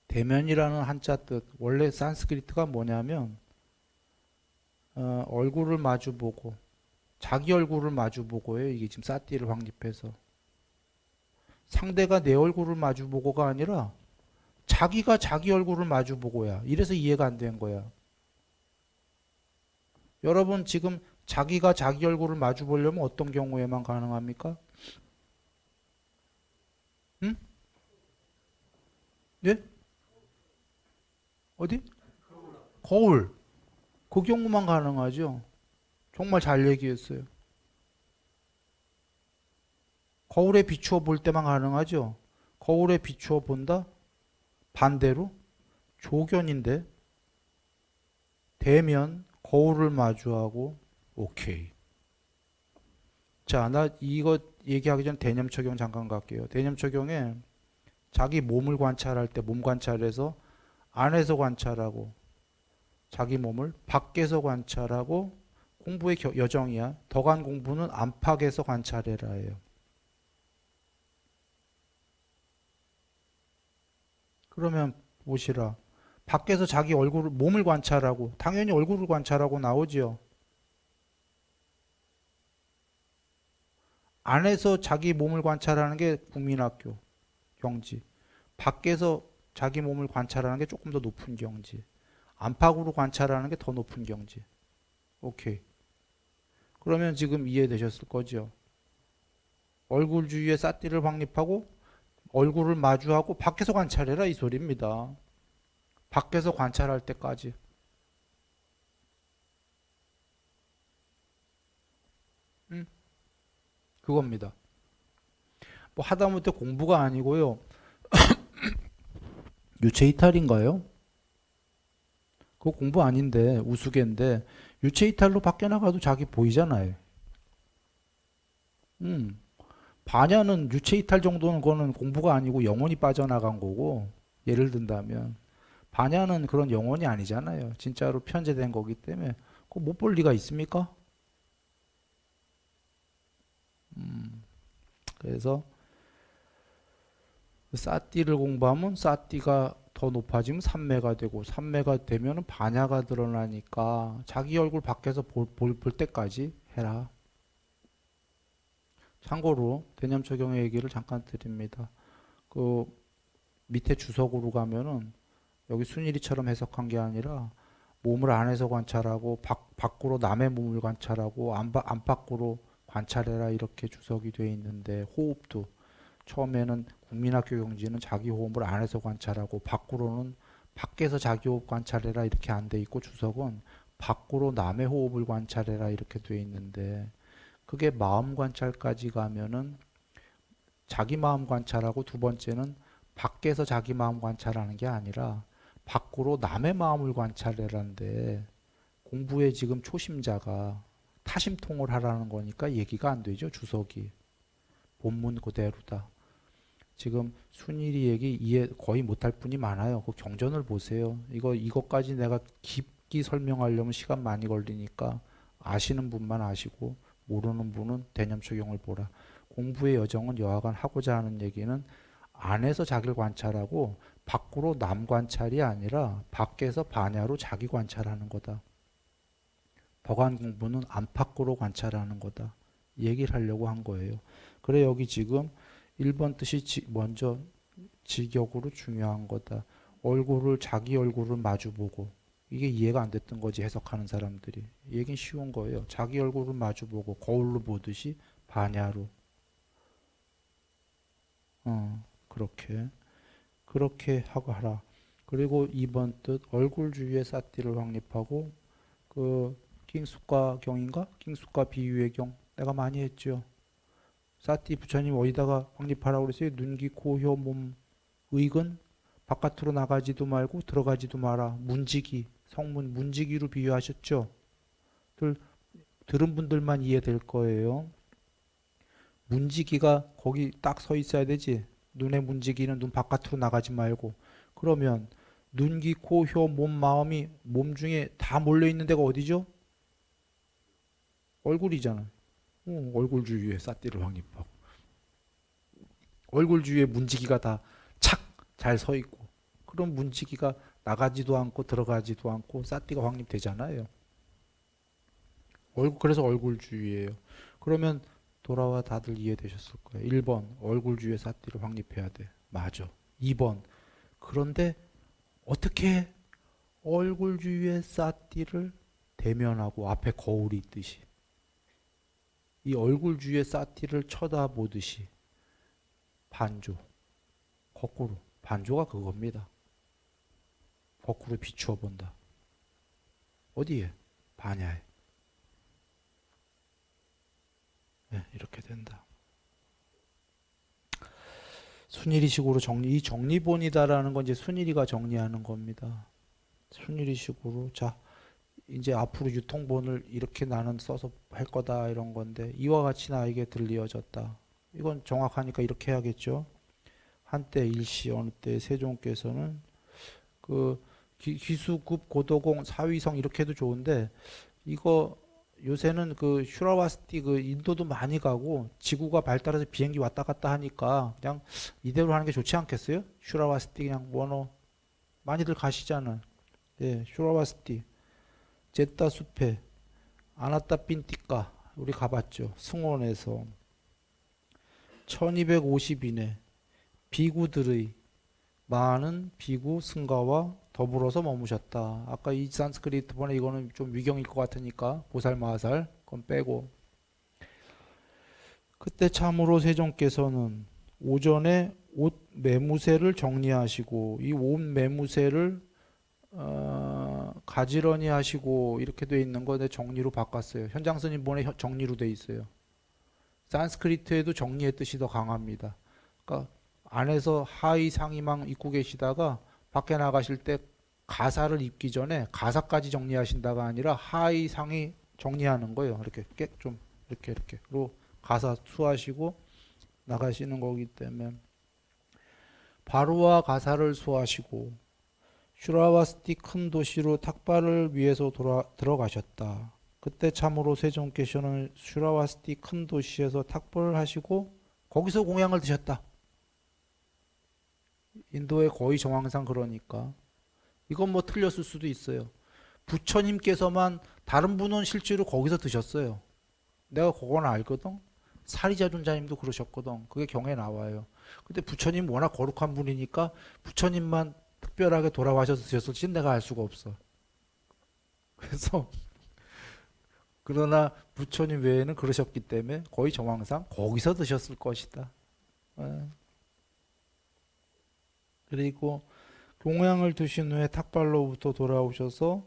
대면이라는 한자 뜻. 원래 산스크리트가 뭐냐면 얼굴을 마주보고 자기 얼굴을 마주보고요. 이게 지금 사띠를 확립해서 상대가 내 얼굴을 마주보고가 아니라 자기가 자기 얼굴을 마주보고야. 이래서 이해가 안 된 거야. 여러분 지금 자기가 자기 얼굴을 마주보려면 어떤 경우에만 가능합니까? 응? 네? 어디? 거울. 그 경우만 가능하죠. 정말 잘 얘기했어요. 거울에 비추어 볼 때만 가능하죠. 거울에 비추어 본다? 반대로 조견인데 대면 거울을 마주하고 오케이. 자, 나 이거 얘기하기 전 대념 적용 잠깐 갈게요. 대념 적용에 자기 몸을 관찰할 때 몸 관찰해서 안에서 관찰하고 자기 몸을 밖에서 관찰하고 공부의 여정이야. 더간 공부는 안팎에서 관찰해라예요. 그러면 보시라. 밖에서 자기 얼굴을 몸을 관찰하고 당연히 얼굴을 관찰하고 나오지요. 안에서 자기 몸을 관찰하는 게 국민학교 경지. 밖에서 자기 몸을 관찰하는 게 조금 더 높은 경지. 안팎으로 관찰하는 게 더 높은 경지. 오케이. 그러면 지금 이해되셨을 거죠? 얼굴 주위에 삿띠를 확립하고 얼굴을 마주하고 밖에서 관찰해라 이 소리입니다. 밖에서 관찰할 때까지. 그겁니다. 뭐 하다못해 공부가 아니고요. 유체이탈인가요? 그거 공부 아닌데 우스개인데 유체이탈로 밖에 나가도 자기 보이잖아요. 반야는 유체이탈 정도는 거는 공부가 아니고 영혼이 빠져나간 거고 예를 든다면 반야는 그런 영혼이 아니잖아요. 진짜로 편제된 거기 때문에 그거 못 볼 리가 있습니까? 그래서 사띠를 공부하면 사띠가 더 높아지면 삼매가 되고 삼매가 되면 반야가 드러나니까 자기 얼굴 밖에서 볼 때까지 해라. 참고로 대념 적용의 얘기를 잠깐 드립니다. 그 밑에 주석으로 가면은 여기 순일이처럼 해석한 게 아니라 몸을 안에서 관찰하고 밖으로 남의 몸을 관찰하고 안팎으로 관찰해라 이렇게 주석이 되어 있는데 호흡도 처음에는 국민학교 경지는 자기 호흡을 안에서 관찰하고 밖으로는 밖에서 자기 호흡 관찰해라 이렇게 안 돼 있고 주석은 밖으로 남의 호흡을 관찰해라 이렇게 돼 있는데 그게 마음 관찰까지 가면은 자기 마음 관찰하고 두 번째는 밖에서 자기 마음 관찰하는 게 아니라 밖으로 남의 마음을 관찰해라는데 공부에 지금 초심자가 타심통을 하라는 거니까 얘기가 안 되죠. 주석이. 본문 그대로다. 지금 순일이 얘기 이해 거의 못할 분이 많아요. 그 경전을 보세요. 이것까지 내가 깊게 설명하려면 시간 많이 걸리니까 아시는 분만 아시고 모르는 분은 대념적용을 보라. 공부의 여정은 여하간 하고자 하는 얘기는 안에서 자기를 관찰하고 밖으로 남 관찰이 아니라 밖에서 반야로 자기 관찰하는 거다. 법안 공부는 안팎으로 관찰하는 거다. 얘기를 하려고 한 거예요. 그래 여기 지금 1번 뜻이 먼저 직역으로 중요한 거다. 자기 얼굴을 마주보고 이게 이해가 안 됐던 거지 해석하는 사람들이. 얘긴 쉬운 거예요. 자기 얼굴을 마주보고 거울로 보듯이 반야로. 그렇게 하고 하라. 그리고 2번 뜻 얼굴 주위에 삿띠를 확립하고 그 킹숫과 경인가? 킹숫과 비유의 경 내가 많이 했죠. 삿띠 부처님 어디다가 확립하라고 그랬어요? 눈, 귀, 코, 혀, 몸, 의근 바깥으로 나가지도 말고 들어가지도 마라. 문지기 성문 문지기로 비유하셨죠. 들은 분들만 이해될 거예요. 문지기가 거기 딱 서 있어야 되지. 눈의 문지기는 눈 바깥으로 나가지 말고. 그러면 눈, 귀, 코, 혀, 몸, 마음이 몸 중에 다 몰려 있는 데가 어디죠? 얼굴이잖아. 얼굴 주위에 삿띠를 확립하고. 얼굴 주위에 문지기가 다 착 잘 서 있고. 그럼 문지기가 나가지도 않고 들어가지도 않고 삿띠가 확립되잖아요. 그래서 얼굴 주위예요. 그러면 돌아와 다들 이해되셨을 거예요. 1번 얼굴 주위에 삿띠를 확립해야 돼. 맞아. 2번 그런데 어떻게 얼굴 주위에 삿띠를 대면하고 앞에 거울이 있듯이 이 얼굴 주위에 삿띠를 쳐다보듯이 반조 거꾸로 반조가 그겁니다. 거꾸로 비추어 본다. 어디에? 반야에. 네, 이렇게 된다. 순일이식으로 이 정리본이다라는 건 이제 순일이가 정리하는 겁니다. 순일이식으로 자 이제 앞으로 유통본을 이렇게 나는 써서 할 거다 이런 건데 이와 같이 나에게 들리어졌다. 이건 정확하니까 이렇게 해야겠죠. 한때 일시 어느 때 세종께서는 그 기수급 고도공 사위성 이렇게 해도 좋은데 이거 요새는 그 슈라와스티 그 인도도 많이 가고 지구가 발달해서 비행기 왔다 갔다 하니까 그냥 이대로 하는 게 좋지 않겠어요? 슈라와스티 그냥 원어 많이들 가시잖아. 예, 슈라와스티 제따 숲에 아나따 핀티까 우리 가봤죠. 승원에서 1250인에 비구들의 많은 비구 승가와 더불어서 머무셨다. 아까 이 산스크리트 번에 이거는 좀 위경일 것 같으니까 보살마살 그건 빼고 그때 참으로 세종께서는 오전에 옷 매무새를 정리하시고 이 옷 매무새를 가지런히 하시고 이렇게 돼 있는 거 내 정리로 바꿨어요. 현장 스님 본에 정리로 돼 있어요. 산스크리트에도 정리의 뜻이 더 강합니다. 그러니까 안에서 하의 상의만 입고 계시다가 밖에 나가실 때 가사를 입기 전에 가사까지 정리하신다가 아니라 하의 상의 정리하는 거예요. 이렇게 좀 이렇게로 가사 수하시고 나가시는 거기 때문에 바로와 가사를 수하시고 슈라와스티 큰 도시로 탁발을 위해서 들어가셨다. 그때 참으로 세종께서는 슈라와스티 큰 도시에서 탁발을 하시고 거기서 공양을 드셨다. 인도의 거의 정황상 그러니까 이건 뭐 틀렸을 수도 있어요. 부처님께서만 다른 분은 실제로 거기서 드셨어요. 내가 그건 알거든. 사리자존자님도 그러셨거든. 그게 경에 나와요. 근데 부처님 워낙 거룩한 분이니까 부처님만 특별하게 돌아가셔서 드셨을지 내가 알 수가 없어. 그래서 그러나 부처님 외에는 그러셨기 때문에 거의 정황상 거기서 드셨을 것이다. 그리고 공양을 드신 후에 탁발로부터 돌아오셔서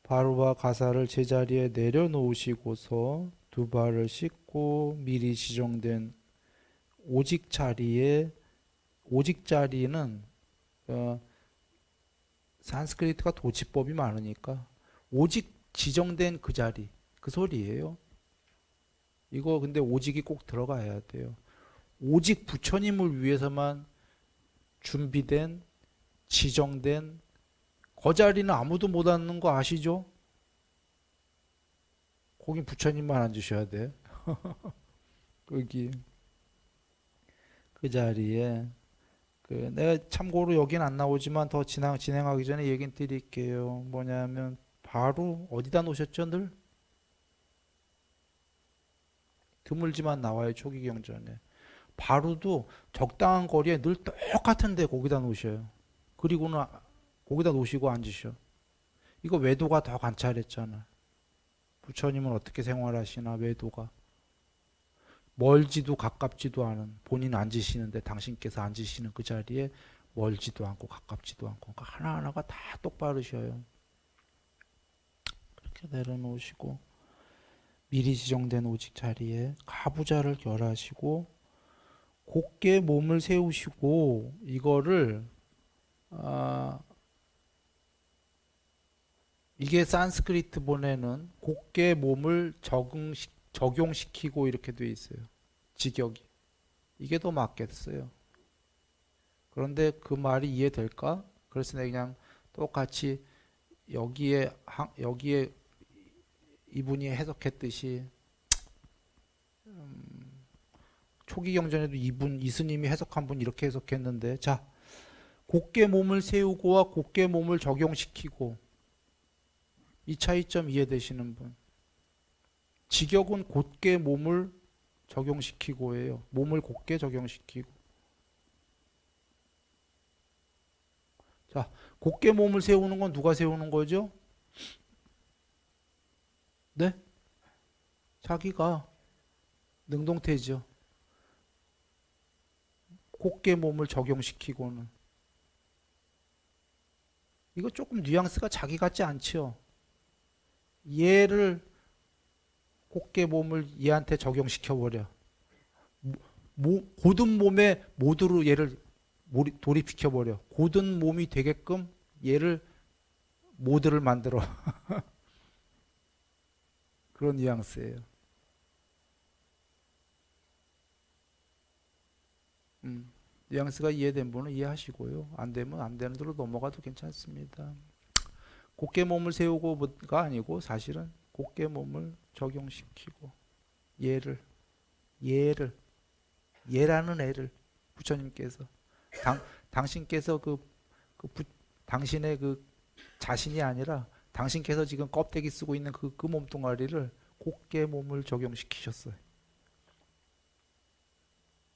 발과 가사를 제자리에 내려놓으시고서 두 발을 씻고 미리 지정된 오직 자리에, 오직 자리는 산스크리트가 도치법이 많으니까 오직 지정된 그 자리, 그 소리예요. 이거 근데 오직이 꼭 들어가야 돼요. 오직 부처님을 위해서만 준비된, 지정된 그 자리는 아무도 못 앉는 거 아시죠? 거긴 부처님만 앉으셔야 돼. 거기 그 자리에 내가 참고로 여긴 안 나오지만 더 진행하기 전에 얘기는 드릴게요. 뭐냐면 바로 어디다 놓으셨죠? 늘 드물지만 나와요. 초기 경전에. 바로도 적당한 거리에 늘 똑같은데 거기다 놓으셔요. 그리고는 거기다 놓으시고 앉으셔. 이거 외도가 더 관찰했잖아. 부처님은 어떻게 생활하시나 외도가. 멀지도 가깝지도 않은 본인 앉으시는데 당신께서 앉으시는 그 자리에 멀지도 않고 가깝지도 않고 그러니까 하나하나가 다 똑바르셔요. 그렇게 내려놓으시고 미리 지정된 오직 자리에 가부좌를 결하시고 곧게 몸을 세우시고 이거를 이게 산스크리트 본에는 곧게 몸을 적용시키고 이렇게 돼 있어요. 직역이. 이게 더 맞겠어요. 그런데 그 말이 이해될까? 그래서 내가 그냥 똑같이 여기에 이분이 해석했듯이 초기 경전에도 이스님이 해석한 분 이렇게 해석했는데 자 곧게 몸을 세우고와 곧게 몸을 적용시키고 이 차이점 이해되시는 분. 직역은 곧게 몸을 적용시키고예요. 몸을 곧게 적용시키고. 자, 곧게 몸을 세우는 건 누가 세우는 거죠? 네? 자기가 능동태죠. 곧게 몸을 적용시키고는. 이거 조금 뉘앙스가 자기 같지 않죠? 얘를 곧게 몸을 얘한테 적용시켜버려. 고든 몸에 모두로 얘를 돌입시켜버려. 고든 몸이 되게끔 얘를 모드를 만들어. 그런 뉘앙스예요. 뉘앙스가 이해된 분은 이해하시고요. 안 되면 안 되는 대로 넘어가도 괜찮습니다. 곧게 몸을 세우고가 아니고 사실은 곧게 몸을 적용시키고 얘라는 애를 부처님께서 당신께서 당신의 그 자신이 아니라 당신께서 지금 껍데기 쓰고 있는 그 몸뚱아리를 곧게 몸을 적용시키셨어요.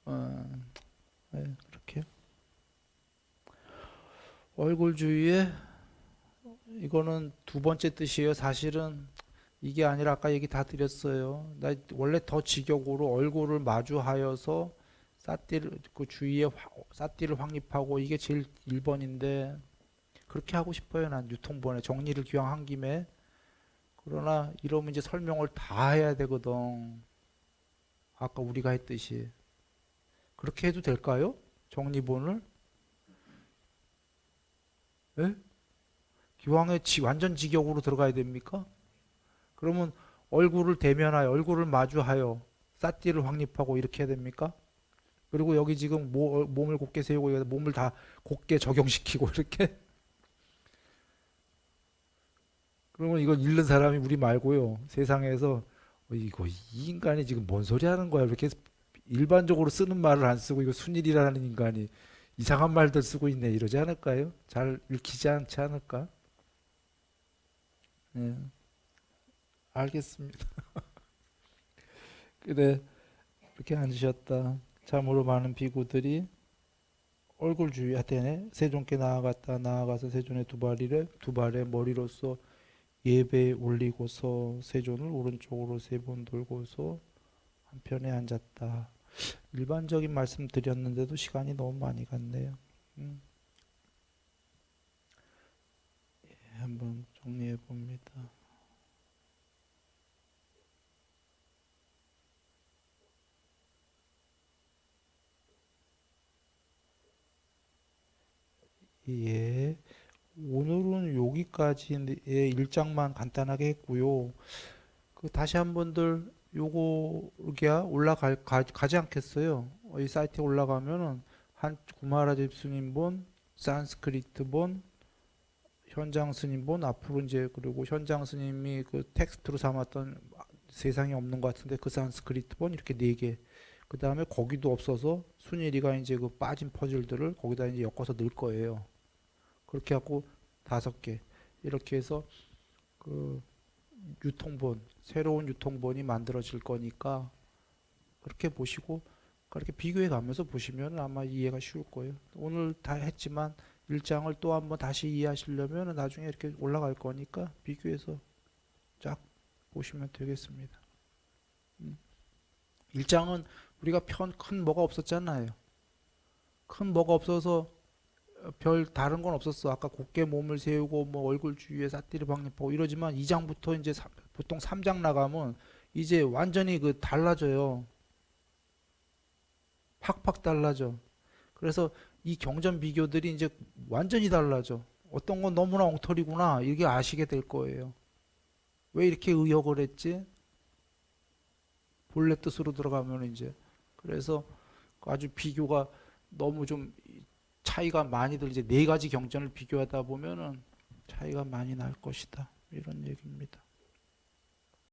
네, 그렇게 얼굴 주위에 이거는 두 번째 뜻이에요. 사실은 이게 아니라 아까 얘기 다 드렸어요. 나 원래 더 직역으로 얼굴을 마주하여서 그 주위에 삿띠를 확립하고 이게 제일 1번인데 그렇게 하고 싶어요. 난 유통본에 정리를 기왕 한 김에. 그러나 이러면 이제 설명을 다 해야 되거든. 아까 우리가 했듯이. 그렇게 해도 될까요? 정리본을? 예? 기왕에 완전 직역으로 들어가야 됩니까? 그러면 얼굴을 대면하여 얼굴을 마주하여 삿띠를 확립하고 이렇게 해야 됩니까? 그리고 여기 지금 몸을 곧게 세우고 몸을 다 곧게 적용시키고 이렇게 그러면 이걸 읽는 사람이 우리 말고요. 세상에서 이거 이 인간이 지금 뭔 소리 하는 거야? 이렇게 일반적으로 쓰는 말을 안 쓰고 이거 순일이라는 인간이 이상한 말들 쓰고 있네 이러지 않을까요? 잘 읽히지 않지 않을까? 네, 알겠습니다. 그래 이렇게 앉으셨다. 참으로 많은 비구들이 얼굴 주위에 되네 세존께 나아가서 세존의 두 발에 머리로서 예배에 올리고서 세존을 오른쪽으로 3번 돌고서 한편에 앉았다. 일반적인 말씀 드렸는데도 시간이 너무 많이 갔네요. 한번 정리해 봅니다. 예. 오늘은 여기까지의 일정만 간단하게 했고요. 그 다시 한번들 요거 여기야 가지 않겠어요. 이 사이트에 올라가면은 한 구마라 집스님 본, 산스크리트 본, 현장 스님 본 앞으로 이제 그리고 현장 스님이 그 텍스트로 삼았던 세상에 없는 것 같은데 그 산스크리트 본 이렇게 네 개. 그 다음에 거기도 없어서 순일이가 이제 그 빠진 퍼즐들을 거기다 이제 엮어서 넣을 거예요. 그렇게 하고 다섯 개 이렇게 해서 그 유통본 새로운 유통본이 만들어질 거니까 그렇게 보시고 그렇게 비교해 가면서 보시면 아마 이해가 쉬울 거예요. 오늘 다 했지만 일장을 또 한번 다시 이해하시려면 나중에 이렇게 올라갈 거니까 비교해서 쫙 보시면 되겠습니다. 일장은 우리가 큰 뭐가 없었잖아요. 큰 뭐가 없어서 별 다른 건 없었어. 아까 곧게 몸을 세우고 뭐 얼굴 주위에 삿띠를 박립하고 이러지만 2장부터 이제 보통 3장 나가면 이제 완전히 그 달라져요. 팍팍 달라져. 그래서 이 경전 비교들이 이제 완전히 달라져. 어떤 건 너무나 엉터리구나. 이게 아시게 될 거예요. 왜 이렇게 의역을 했지? 본래 뜻으로 들어가면 이제 그래서 아주 비교가 너무 좀 차이가 많이들 이제 네 가지 경전을 비교하다 보면은 차이가 많이 날 것이다. 이런 얘기입니다.